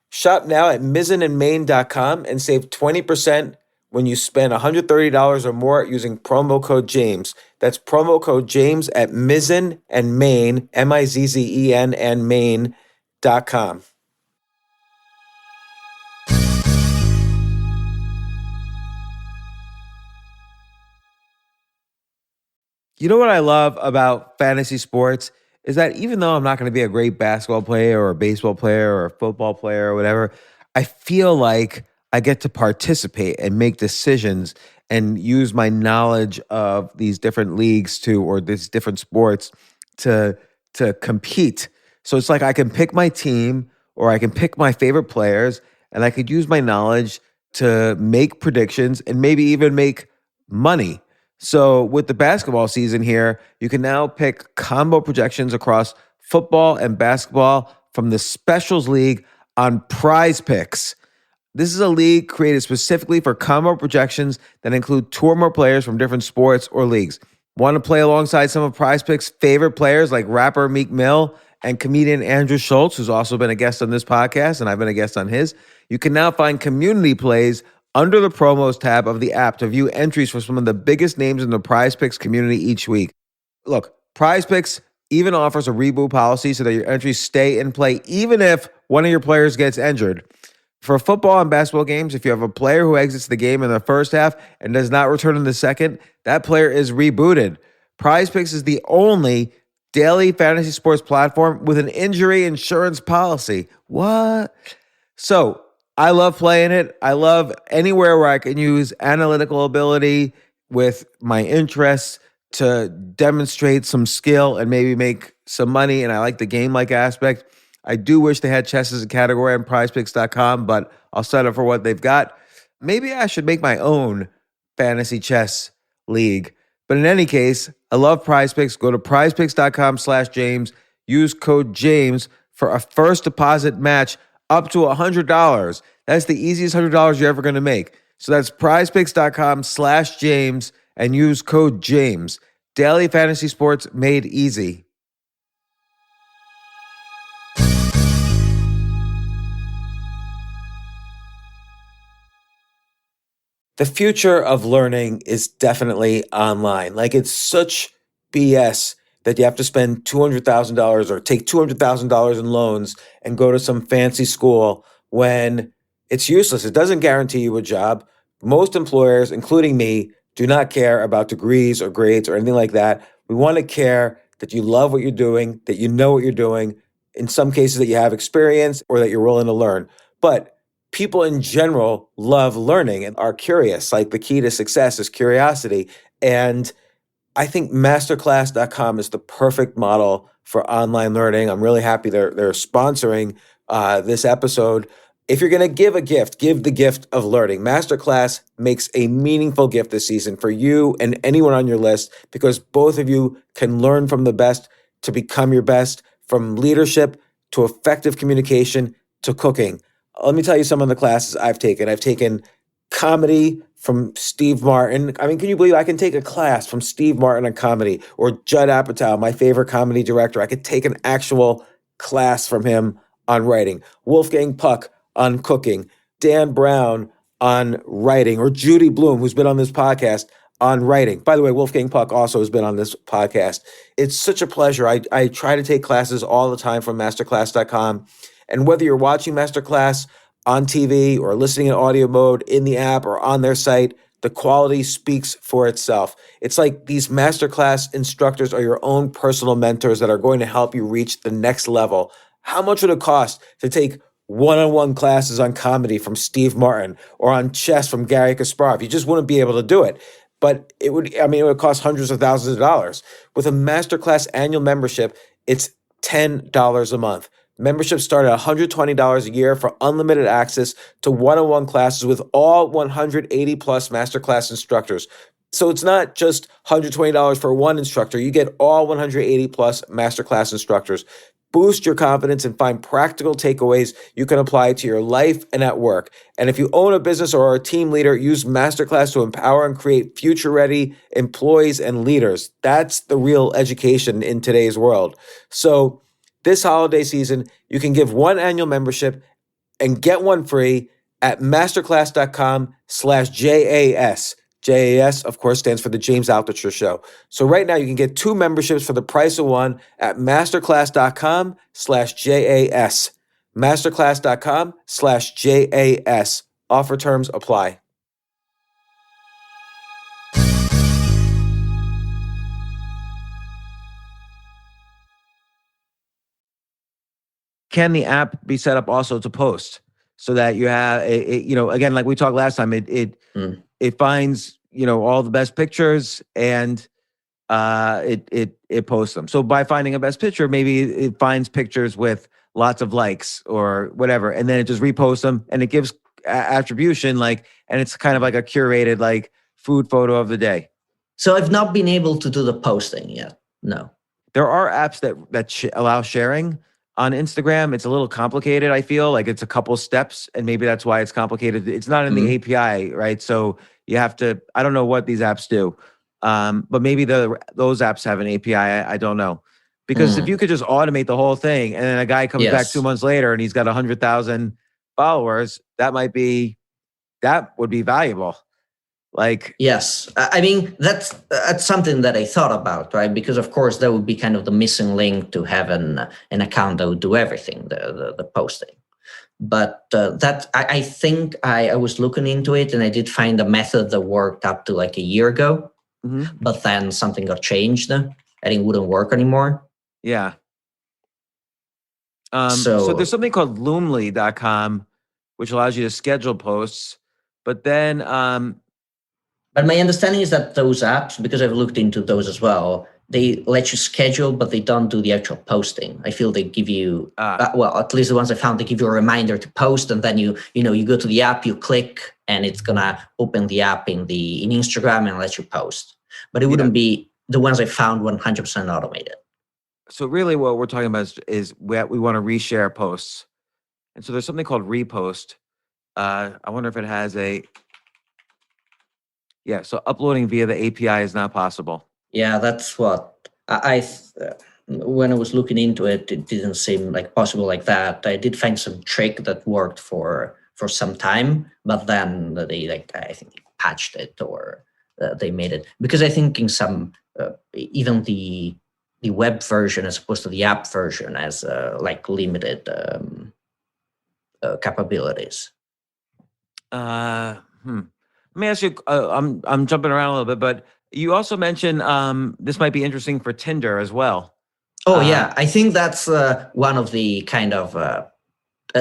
shop now at mizzenandmain.com and save 20% when you spend $130 or more using promo code James. That's promo code James at Mizzen and Main, Mizzen and Main, You know what I love about fantasy sports is that even though I'm not going to be a great basketball player or a baseball player or a football player or whatever, I feel like I get to participate and make decisions and use my knowledge of these different leagues or these different sports to compete. So it's like I can pick my team or I can pick my favorite players and I could use my knowledge to make predictions and maybe even make money. So with the basketball season here, you can now pick combo projections across football and basketball from the Specials League on Prize Picks. This is a league created specifically for combo projections that include two or more players from different sports or leagues. Want to play alongside some of Prize Picks' favorite players like rapper Meek Mill and comedian Andrew Schultz, who's also been a guest on this podcast, and I've been a guest on his? You can now find community plays under the promos tab of the app to view entries for some of the biggest names in the Prize Picks community each week. Look, Prize Picks even offers a reboot policy so that your entries stay in play even if one of your players gets injured. For football and basketball games, if you have a player who exits the game in the first half and does not return in the second, that player is rebooted. Prize Picks is the only daily fantasy sports platform with an injury insurance policy. What? So, I love playing it. I love anywhere where I can use analytical ability with my interests to demonstrate some skill and maybe make some money. And I like the game-like aspect. I do wish they had chess as a category on prizepicks.com, but I'll settle for what they've got. Maybe I should make my own fantasy chess league. But in any case, I love Prize Picks. Go to prizepicks.com/James. Use code James for a first deposit match up to $100. That's the easiest $100 you're ever going to make. So that's prizepicks.com/James and use code James. Daily fantasy sports made easy. The future of learning is definitely online. Like, it's such BS that you have to spend $200,000 or take $200,000 in loans and go to some fancy school when it's useless. It doesn't guarantee you a job. Most employers, including me, do not care about degrees or grades or anything like that. We want to care that you love what you're doing, that you know what you're doing, in some cases that you have experience or that you're willing to learn. But people in general love learning and are curious. Like, the key to success is curiosity. And I think masterclass.com is the perfect model for online learning. I'm really happy they're sponsoring this episode. If you're going to give a gift, give the gift of learning. Masterclass makes a meaningful gift this season for you and anyone on your list, because both of you can learn from the best to become your best, from leadership to effective communication to cooking. Let me tell you some of the classes I've taken. I've taken comedy from Steve Martin. I mean, can you believe I can take a class from Steve Martin on comedy, or Judd Apatow, my favorite comedy director? I could take an actual class from him on writing. Wolfgang Puck on cooking. Dan Brown on writing, or Judy Bloom, who's been on this podcast, on writing. By the way, Wolfgang Puck also has been on this podcast. It's such a pleasure. I try to take classes all the time from masterclass.com. And whether you're watching Masterclass on TV or listening in audio mode in the app or on their site, the quality speaks for itself. It's like these Masterclass instructors are your own personal mentors that are going to help you reach the next level. How much would it cost to take one-on-one classes on comedy from Steve Martin or on chess from Gary Kasparov? You just wouldn't be able to do it. But it would cost hundreds of thousands of dollars. With a Masterclass annual membership, it's $10 a month. Memberships start at $120 a year for unlimited access to one-on-one classes with all 180 plus Masterclass instructors. So it's not just $120 for one instructor. You get all 180 plus Masterclass instructors. Boost your confidence and find practical takeaways you can apply to your life and at work. And if you own a business or are a team leader, use Masterclass to empower and create future-ready employees and leaders. That's the real education in today's world. So this holiday season, you can give one annual membership and get one free at masterclass.com/JAS. JAS, of course, stands for the James Altucher Show. So right now you can get 2 memberships for the price of one at masterclass.com/JAS. Masterclass.com/JAS. Offer terms apply. Can the app be set up also to post so that you have, again, like we talked last time, it finds, all the best pictures and it posts them. So by finding a best picture, maybe it finds pictures with lots of likes or whatever, and then it just reposts them and it gives attribution, and it's kind of like a curated food photo of the day. So I've not been able to do the posting yet. No. There are apps that allow sharing on Instagram. It's a little complicated. I feel like it's a couple steps, and maybe that's why it's complicated. It's not in the API, right? So you have to. I don't know what these apps do, but maybe those apps have an API. I don't know, because if you could just automate the whole thing, and then a guy comes back 2 months later and he's got 100,000 followers, that would be valuable. Yes, I mean that's something that I thought about, right? Because of course that would be kind of the missing link to have an account that would do everything, the posting. But that I think I was looking into it, and I did find a method that worked up to a year ago, but then something got changed and it wouldn't work anymore. Yeah. So there's something called Loomly.com, which allows you to schedule posts, but then. But my understanding is that those apps, because I've looked into those as well, they let you schedule, but they don't do the actual posting. I feel they give you, at least the ones I found, they give you a reminder to post, and then you go to the app, you click, and it's gonna open the app in Instagram and let you post. But it wouldn't be the ones I found 100% automated. So really, what we're talking about is we want to reshare posts, and so there's something called repost. I wonder if it has a. Yeah, so uploading via the API is not possible. Yeah, that's what when I was looking into it, it didn't seem possible like that. I did find some trick that worked for some time, but then they I think they patched it, or they made it, because I think in some even the web version as opposed to the app version has limited capabilities. Let me ask you, I'm jumping around a little bit, but you also mentioned this might be interesting for Tinder as well. Oh, yeah. I think that's one of the kind of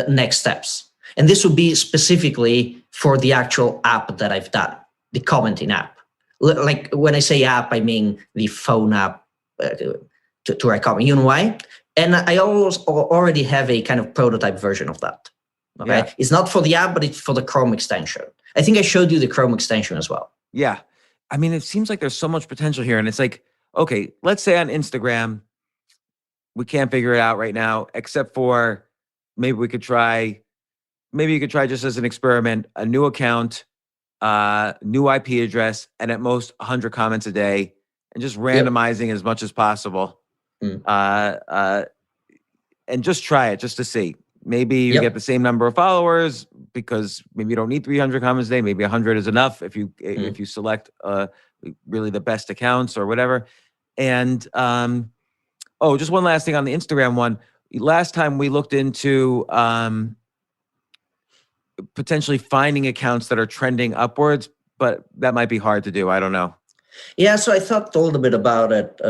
next steps. And this would be specifically for the actual app that I've done, the commenting app. When I say app, I mean the phone app to write comment. You know why? And I already have a kind of prototype version of that. Okay, yeah. It's not for the app, but it's for the Chrome extension. I think I showed you the Chrome extension as well. Yeah. I mean, it seems like there's so much potential here. And it's okay, let's say on Instagram, we can't figure it out right now, except for maybe you could try just as an experiment, a new account, new IP address, and at most 100 comments a day, and just randomizing as much as possible. And just try it just to see. Maybe you get the same number of followers, because maybe you don't need 300 comments a day. Maybe 100 is enough if you select really the best accounts or whatever. And just one last thing on the Instagram one. Last time we looked into potentially finding accounts that are trending upwards, but that might be hard to do. I don't know. Yeah, so I thought a little bit about it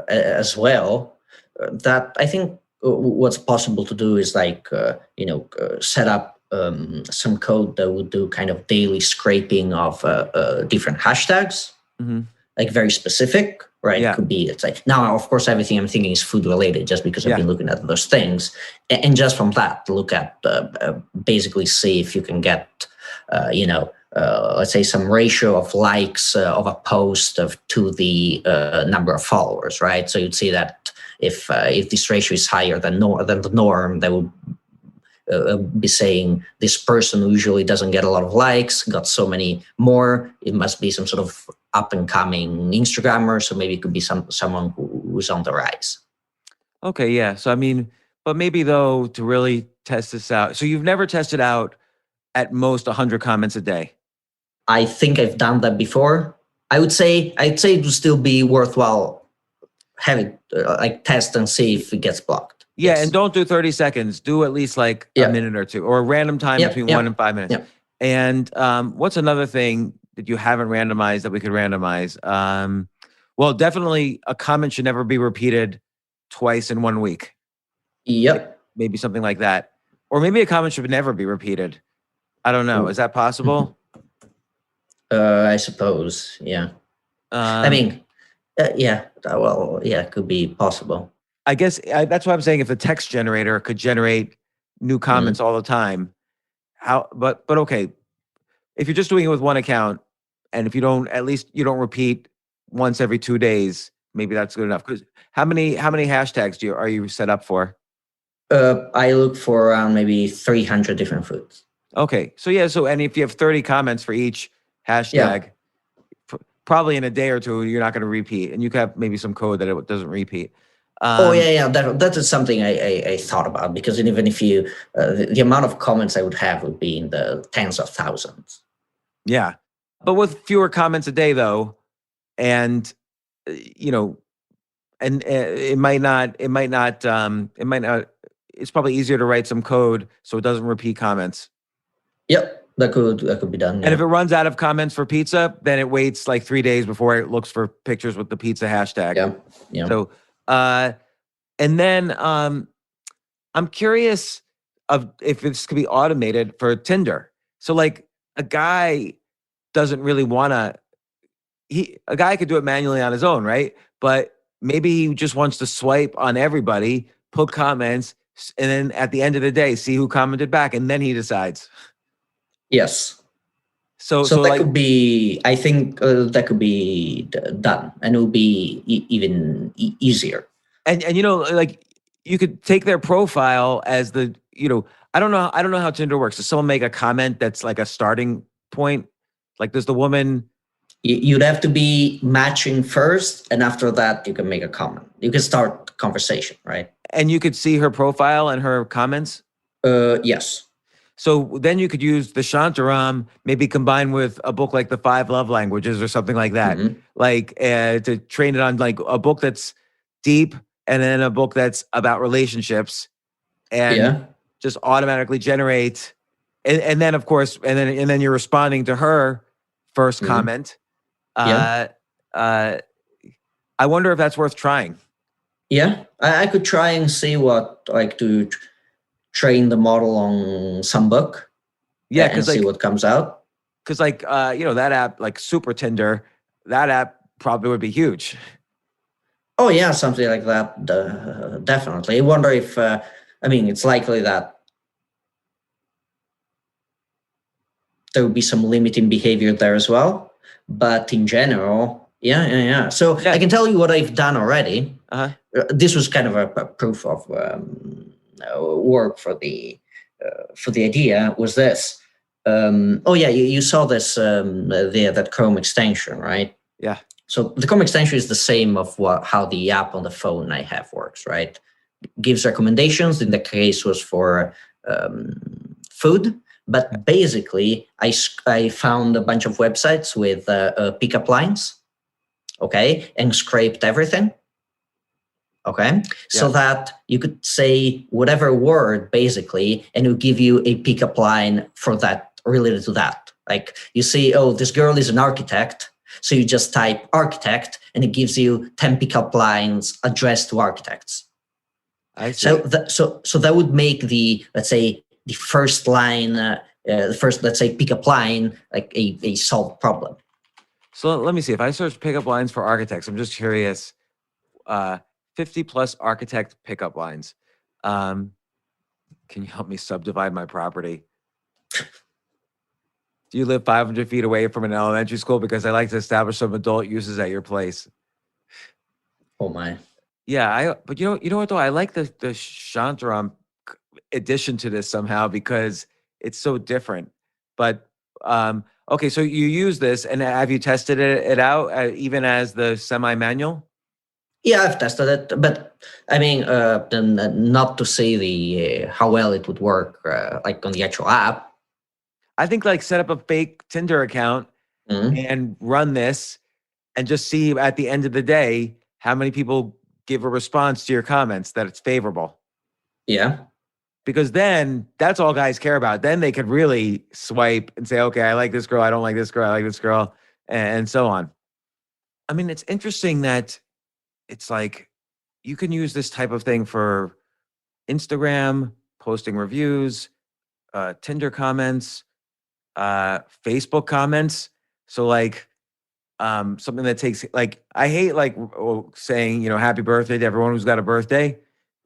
as well. That I think what's possible to do is set up some code that would do kind of daily scraping of different hashtags, very specific, right? Yeah. It could be, now, of course, everything I'm thinking is food related, just because I've been looking at those things. And just from that, look at, basically see if you can get, let's say some ratio of likes of a post to the number of followers, right? So you'd see that if this ratio is higher than the norm, that would be saying this person who usually doesn't get a lot of likes got so many more. It must be some sort of up and coming Instagrammer. So maybe it could be someone who's on the rise. Okay, yeah. So I mean, but maybe though, to really test this out. So you've never tested out at most 100 comments a day. I think I've done that before. I'd say it would still be worthwhile having like test and see if it gets blocked. Yeah, Yes. and don't do 30 seconds. Do at least like a minute or two, or a random time between 1 and 5 minutes. Yeah. And what's another thing that you haven't randomized that we could randomize? Well, definitely a comment should never be repeated twice in 1 week. Yep. Maybe something like that. Or maybe a comment should never be repeated. I don't know. Is that possible? I suppose. Yeah. I mean, yeah. Well, yeah, it could be possible. I guess that's why I'm saying if the text generator could generate new comments all the time, but okay, if you're just doing it with one account, and if you don't, at least you don't repeat once every 2 days, maybe that's good enough. Because how many hashtags are you set up for? I look for around maybe 300 different foods. Okay, so yeah, and if you have 30 comments for each hashtag, probably in a day or two you're not going to repeat, and you could have maybe some code that it doesn't repeat. That is something I thought about, because even if you the amount of comments I would have would be in the tens of thousands. Yeah, but with fewer comments a day though, and and it might not. It's probably easier to write some code so it doesn't repeat comments. Yep, that could be done. And if it runs out of comments for pizza, then it waits like 3 days before it looks for pictures with the pizza hashtag. Yeah. So, and then I'm curious if this could be automated for Tinder. So like a guy doesn't really want to, a guy could do it manually on his own, right? But maybe he just wants to swipe on everybody, put comments, and then at the end of the day, see who commented back, and then he decides. Yes. So that like, could be, I think that could be done, and it will be even easier. And like you could take their profile as the, I don't know how Tinder works. Does someone make a comment that's like a starting point? Like does the woman... You'd have to be matching first, and after that you can make a comment. You can start conversation, right? And you could see her profile and her comments? Yes. So then you could use the Shantaram, maybe combined with a book like The 5 Love Languages or something like that. Like to train it on like a book that's deep, and then a book that's about relationships, and just automatically generate. And then of course, and then you're responding to her first comment. I wonder if that's worth trying. Yeah, I could try and see what, like, to train the model on some book. Yeah, and see what comes out. Because like that app, like Super Tinder, that app probably would be huge. Oh yeah, something like that. Definitely. I wonder if it's likely that there would be some limiting behavior there as well. But in general, yeah. So I can tell you what I've done already. This was kind of a proof of work for the idea. Was this? You saw this that Chrome extension, right? Yeah. So the Chrome extension is the same of how the app on the phone I have works, right? Gives recommendations. In the case was for food. But basically, I found a bunch of websites with pickup lines, okay, and scraped everything, okay, so that you could say whatever word, basically, and it will give you a pickup line for that, related to that. Like you see, this girl is an architect, so you just type architect, and it gives you 10 pickup lines addressed to architects. I see. So that would make the, let's say, the first line, let's say, pickup line, like a solved problem. So let me see. If I search pickup lines for architects, I'm just curious. 50 plus architect pickup lines. Can you help me subdivide my property? Do you live 500 feet away from an elementary school? Because I like to establish some adult uses at your place. Oh my. Yeah, but you know what though? I like the Shantaram addition to this somehow, because it's so different. But okay, so you use this, and have you tested it out even as the semi-manual? Yeah, I've tested it, but I mean, not to say the how well it would work like on the actual app. I think like set up a fake Tinder account and run this and just see at the end of the day how many people give a response to your comments that it's favorable. Yeah. Because then that's all guys care about. Then they could really swipe and say, okay, I like this girl, I don't like this girl, I like this girl, and so on. I mean, it's interesting that it's like you can use this type of thing for Instagram, posting reviews, Tinder comments, Facebook comments. So like something that takes, like, I hate like saying, happy birthday to everyone who's got a birthday.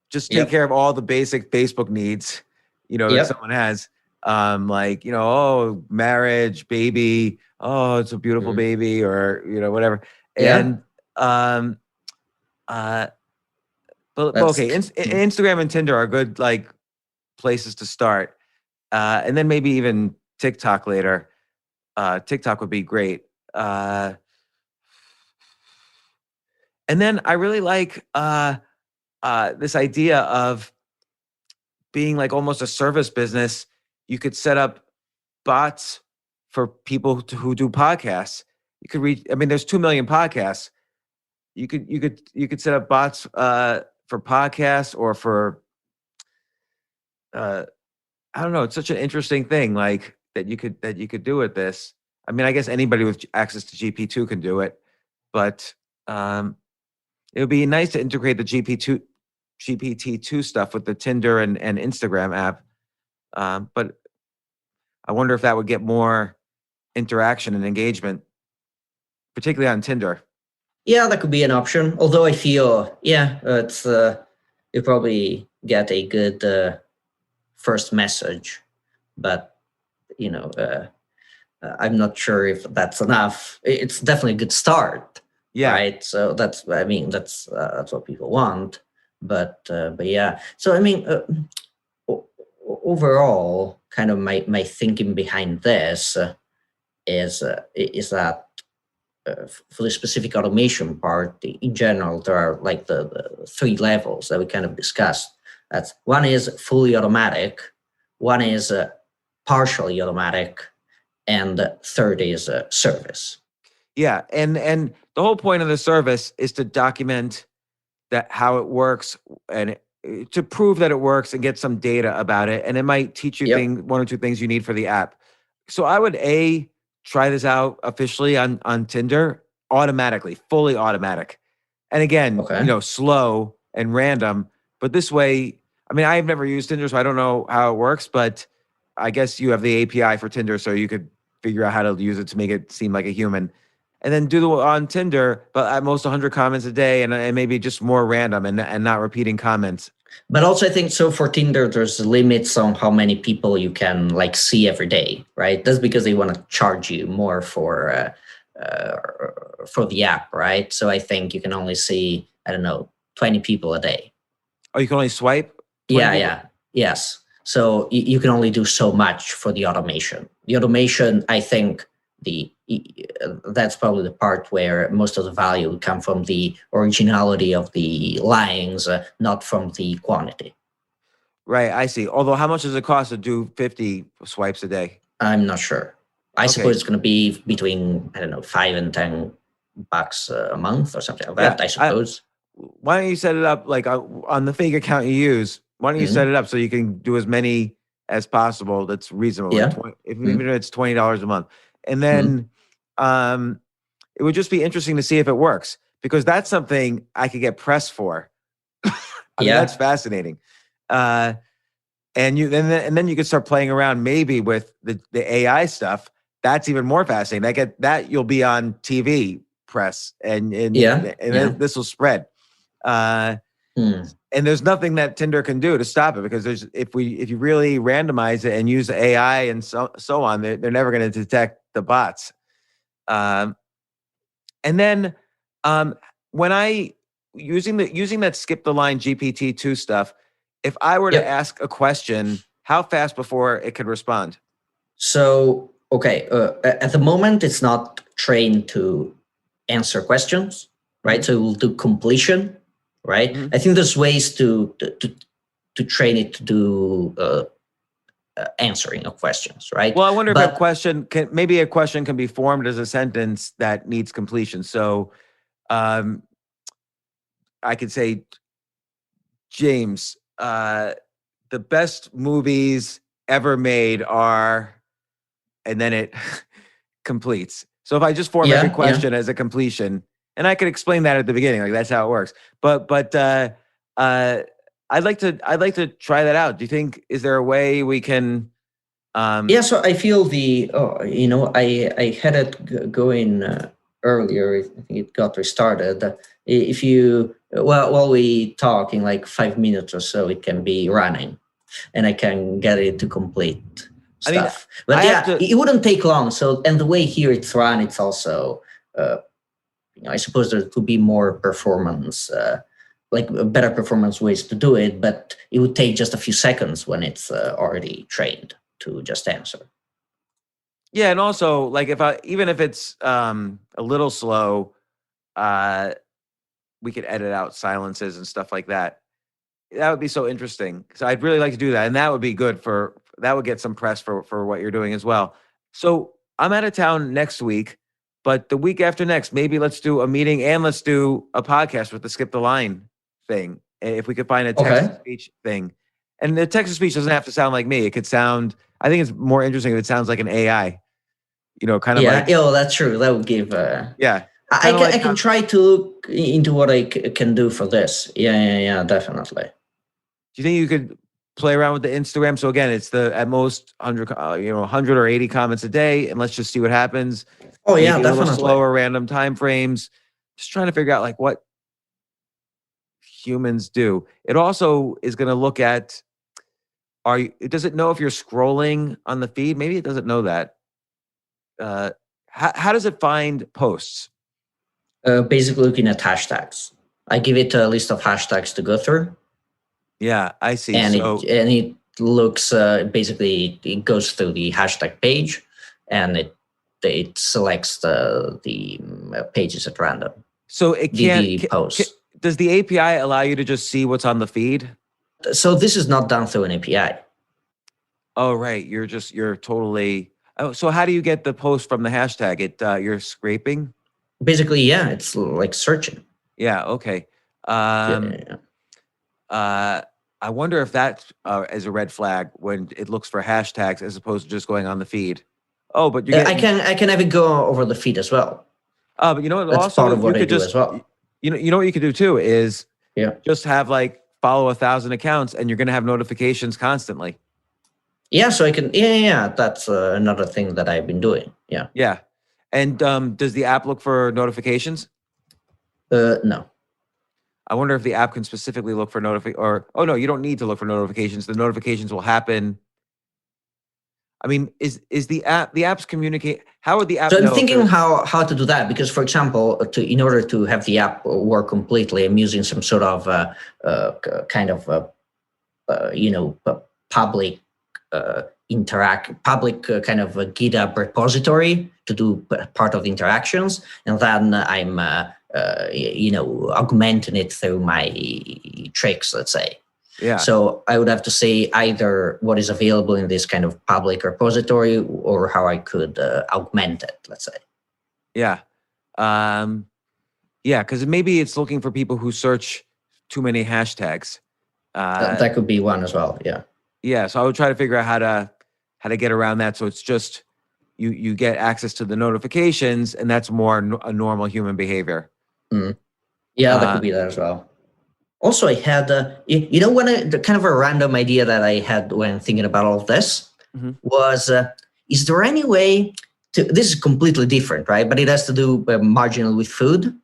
Just take care of all the basic Facebook needs, that someone has. Like, oh, marriage, baby, oh, it's a beautiful baby, or, whatever. And, but okay, Instagram and Tinder are good, like, places to start. And then maybe even TikTok later. TikTok would be great. And then I really like this idea of being like almost a service business. You could set up bots for people who do podcasts. You could reach. I mean, there's 2 million podcasts. You could set up bots for podcasts or for. I don't know. It's such an interesting thing, like that you could do with this. I mean, I guess anybody with access to GP2 can do it, but it would be nice to integrate the GPT-2 stuff with the Tinder and Instagram app. But I wonder if that would get more interaction and engagement, particularly on Tinder. Yeah, that could be an option. Although I feel, it's you probably get a good first message, but I'm not sure if that's enough. It's definitely a good start. Yeah. Right. So that's what people want. But yeah. So I mean, overall, kind of my thinking behind this is that for the specific automation part, in general, there are like the 3 levels that we kind of discussed. That's one is fully automatic, one is partially automatic, and third is service. Yeah, and the whole point of the service is to document that how it works and to prove that it works and get some data about it, and it might teach you one or two things you need for the app. So I would try this out officially on Tinder automatically, fully automatic, and again, slow and random. But this way, I mean, I've never used Tinder, so I don't know how it works. But I guess you have the API for Tinder, so you could figure out how to use it to make it seem like a human. And then do on Tinder, but at most 100 comments a day, and maybe just more random and not repeating comments. But also, I think so for Tinder, there's limits on how many people you can like see every day, right? That's because they want to charge you more for the app, right? So I think you can only see 20 people a day. Oh, you can only swipe? Yes. So you can only do so much for the automation. The automation, I think. That's probably the part where most of the value would come from the originality of the lines, not from the quantity. Right, I see. Although, how much does it cost to do 50 swipes a day? I'm not sure. I suppose it's going to be between $5 and $10 a month or something like that. I suppose. Why don't you set it up like on the fake account you use? Why don't you set it up so you can do as many as possible? That's reasonable. Yeah. Even if it's $20 a month. And then it would just be interesting to see if it works, because that's something I could get pressed for. I mean, that's fascinating. And then you could start playing around maybe with the AI stuff. That's even more fascinating. That you'll be on TV press and then this will spread. And there's nothing that Tinder can do to stop it, because if you really randomize it and use the AI and so on, they're never going to detect the bots. And then when I using that skip the line GPT-2 stuff, if I were to ask a question, how fast before it could respond? So at the moment it's not trained to answer questions, right? So it will do completion. Right. I think there's ways to train it to do answering of questions, right? Well, I wonder if But a question can be formed as a sentence that needs completion. So um, I could say, James, the best movies ever made are, and then it completes. So if I just form every yeah, yeah. question as a completion, and I could explain that at the beginning, like that's how it works. But I'd like to try that out. Do you think, is there a way we can? Yeah, so I feel I had it going earlier. I think it got restarted. If you, well, while we talk in like 5 minutes or so, it can be running, and I can get it to complete I mean, stuff. But I have yeah, to. it wouldn't take long. So, and the way here it's run, it's also, I suppose there could be more performance, like better performance ways to do it, but it would take just a few seconds when it's already trained to just answer. Yeah, and also like even if it's a little slow, uh, we could edit out silences and stuff like that. That would be so interesting. So I'd really like to do that, and that would be good that would get some press for what you're doing as well. So I'm out of town next week, but the week after next, maybe let's do a meeting and let's do a podcast with the skip the line thing. If we could find a text to Okay. speech thing, and the text to speech doesn't have to sound like me. It could sound. I think it's more interesting if it sounds like an AI. Kind of Yeah, like, yeah, well, that's true. That would give. yeah, I kind of can like I can try to look into what I can do for this. Yeah, definitely. Do you think you could play around with the Instagram? So again, it's the at most 100 or 80 comments a day, and let's just see what happens. Oh yeah, Maybe a little definitely. slower, random time frames. Just trying to figure out like what humans do. It also is going to look at does it know if you're scrolling on the feed? Maybe it doesn't know that. How does it find posts? Basically looking at hashtags. I give it a list of hashtags to go through, Yeah, I see. and So it looks basically it goes through the hashtag page, and it selects the pages at random. so it The can't. posts. Does the API allow you to just see what's on the feed? So this is not done through an API. Oh, right. You're totally. Oh, so how do you get the post from the hashtag? You're scraping. Basically, yeah, it's like searching. Yeah. Okay. Yeah. I wonder if that is a red flag when it looks for hashtags as opposed to just going on the feed. Oh, but you get. I can have it go over the feed as well. But you know what? That's Also, part of what you I could do just. as well. You know what you could do too is Yeah. just have like follow 1,000 accounts, and you're gonna have notifications constantly. Yeah, so I can. Yeah. That's another thing that I've been doing. Yeah. Yeah. And does the app look for notifications? No. I wonder if the app can specifically look for oh no, you don't need to look for notifications. The notifications will happen. I mean, is the app's communicate? How would the app So I'm know? thinking how to do that, because, for example, in order to have the app work completely, I'm using some sort of kind of public public kind of a GitHub repository to do part of the interactions, and then I'm augmenting it through my tricks, let's say. Yeah. So I would have to say either what is available in this kind of public repository or how I could augment it, let's say. Yeah. Yeah, because maybe it's looking for people who search too many hashtags. That could be one as well. Yeah. Yeah. So I would try to figure out how to get around that. So it's just you get access to the notifications, and that's more a normal human behavior. Mm. Yeah, that could be that as well. Also, I had, the kind of a random idea that I had when thinking about all of this was, is there any way this is completely different, right? But it has to do marginally with food,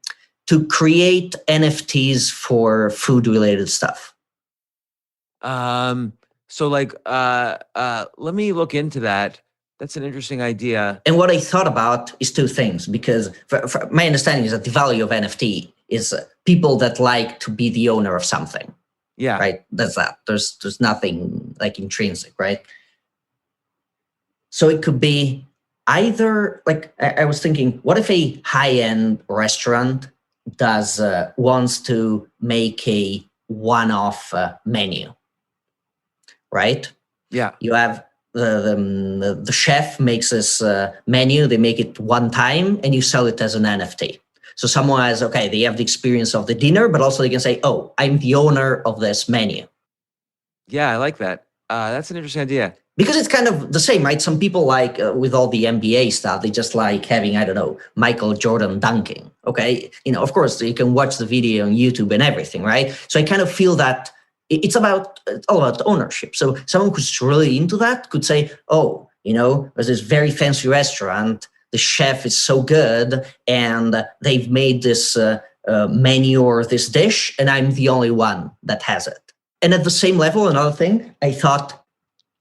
to create NFTs for food related stuff. So like, let me look into that. That's an interesting idea. And what I thought about is two things, because for my understanding is that the value of NFT is people that like to be the owner of something. Yeah. Right. That's that. There's nothing like intrinsic, right? So it could be either like I was thinking, what if a high-end restaurant wants to make a one-off menu, right? Yeah. You have the chef makes this menu, they make it one time, and you sell it as an NFT. So someone has, okay, they have the experience of the dinner, but also they can say, oh, I'm the owner of this menu. Yeah, I like that. That's an interesting idea. Because it's kind of the same, right? Some people like, with all the NBA stuff, they just like having, I don't know, Michael Jordan dunking, okay? Of course, you can watch the video on YouTube and everything, right? So I kind of feel that it's all about ownership. So someone who's really into that could say, oh, there's this very fancy restaurant, the chef is so good, and they've made this menu or this dish, and I'm the only one that has it. And at the same level, another thing, I thought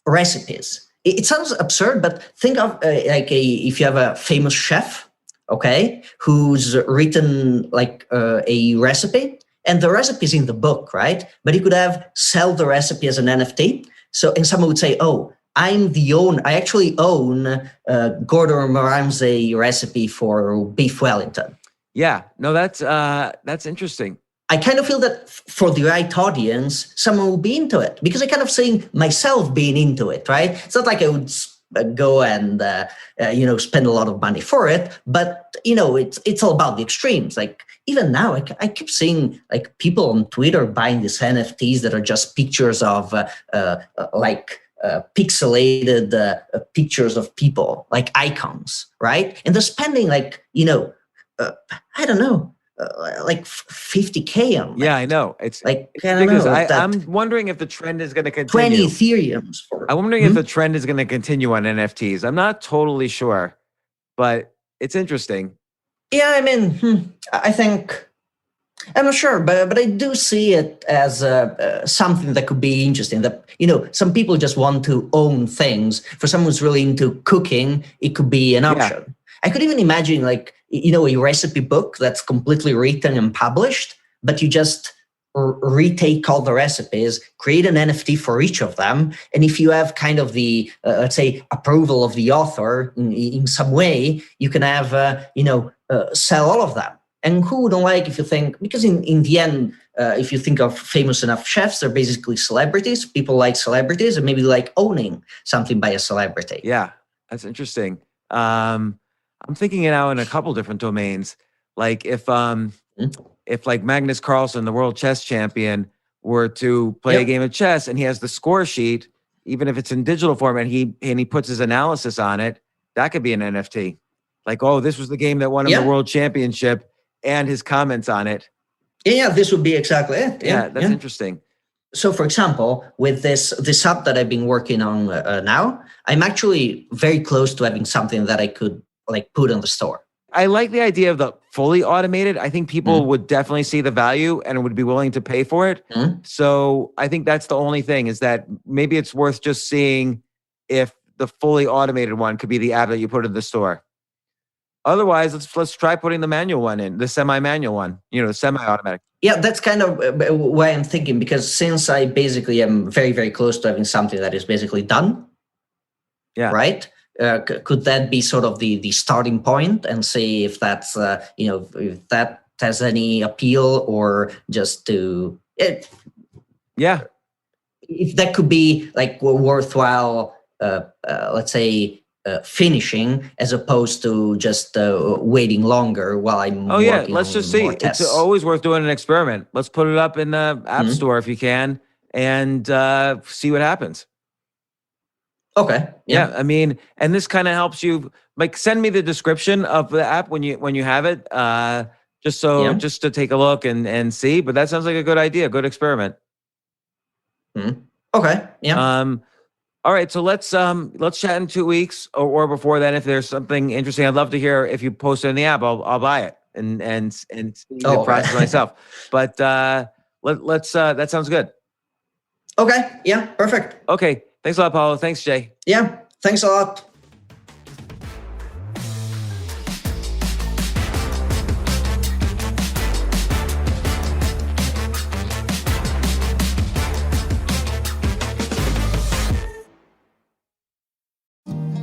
recipes. It sounds absurd, but think of if you have a famous chef, okay, who's written like a recipe, and the recipe is in the book, right? But you could sell the recipe as an NFT. So, and someone would say, oh, I'm the owner. I actually own Gordon Ramsay recipe for beef Wellington. Yeah, no, that's interesting. I kind of feel that for the right audience, someone will be into it, because I kind of seeing myself being into it, right? It's not like I would go and spend a lot of money for it, but it's all about the extremes. Like even now, I keep seeing like people on Twitter buying these NFTs that are just pictures of pixelated pictures of people, like icons, right? And they're spending like I don't know. Like $50K on that. Yeah, I know. It's like I'm wondering if the trend is going to continue. 20 Ethereums for. I'm wondering if the trend is going to continue on NFTs. I'm not totally sure, but it's interesting. Yeah, I mean, I think I'm not sure, but I do see it as something that could be interesting. That some people just want to own things. For someone who's really into cooking, it could be an option. Yeah. I could even imagine like, a recipe book that's completely written and published, but you just retake all the recipes, create an NFT for each of them. And if you have kind of the, let's say, approval of the author in some way, you can have, sell all of them. And who wouldn't like if you think, because in the end, if you think of famous enough chefs, they're basically celebrities. People like celebrities and maybe like owning something by a celebrity. Yeah, that's interesting. I'm thinking it out in a couple different domains. Like if like Magnus Carlsen, the world chess champion, were to play a game of chess and he has the score sheet, even if it's in digital form, and he puts his analysis on it, that could be an NFT. Like, oh, this was the game that won him the world championship, and his comments on it. Yeah, this would be exactly it. Yeah, that's interesting. So, for example, with this app that I've been working on now, I'm actually very close to having something that I could like put on the store. I like the idea of the fully automated. I think people would definitely see the value and would be willing to pay for it. So I think that's the only thing, is that maybe it's worth just seeing if the fully automated one could be the app that you put in the store. Otherwise, let's try putting the manual one in, the semi-manual one, the semi-automatic. Yeah, that's kind of why I'm thinking, because since I basically am very, very close to having something that is basically done, right? Could that be sort of the starting point, and see if that's if that has any appeal, or just to if that could be like worthwhile, let's say finishing, as opposed to just waiting longer while I'm working let's just see. It's always worth doing an experiment. Let's put it up in the app store if you can, and see what happens. Okay. Yeah. I mean, and this kind of helps you, like, send me the description of the app when you have it, just to take a look and see. But that sounds like a good idea, good experiment. Okay. Yeah. All right. So let's chat in 2 weeks or before then. If there's something interesting, I'd love to hear. If you post it in the app, I'll buy it and see the process myself. But let's that sounds good. Okay. Yeah. Perfect. Okay. Thanks a lot, Paolo. Thanks, Jay. Yeah, thanks a lot.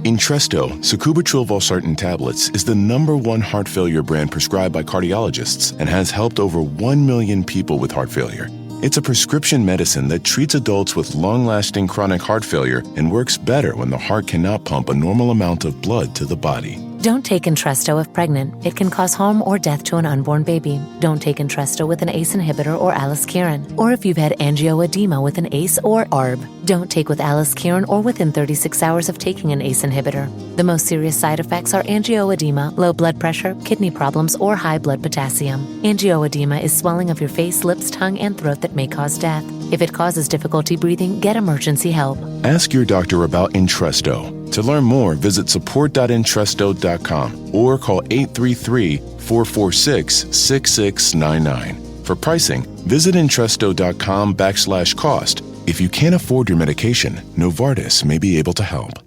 Entresto, sacubitril valsartan tablets, is the #1 heart failure brand prescribed by cardiologists and has helped over 1 million people with heart failure. It's a prescription medicine that treats adults with long-lasting chronic heart failure and works better when the heart cannot pump a normal amount of blood to the body. Don't take Entresto if pregnant. It can cause harm or death to an unborn baby. Don't take Entresto with an ACE inhibitor or aliskiren, or if you've had angioedema with an ACE or ARB. Don't take with aliskiren or within 36 hours of taking an ACE inhibitor. The most serious side effects are angioedema, low blood pressure, kidney problems, or high blood potassium. Angioedema is swelling of your face, lips, tongue, and throat that may cause death. If it causes difficulty breathing, get emergency help. Ask your doctor about Entresto. To learn more, visit support.entresto.com or call 833-446-6699. For pricing, visit Entresto.com/cost. If you can't afford your medication, Novartis may be able to help.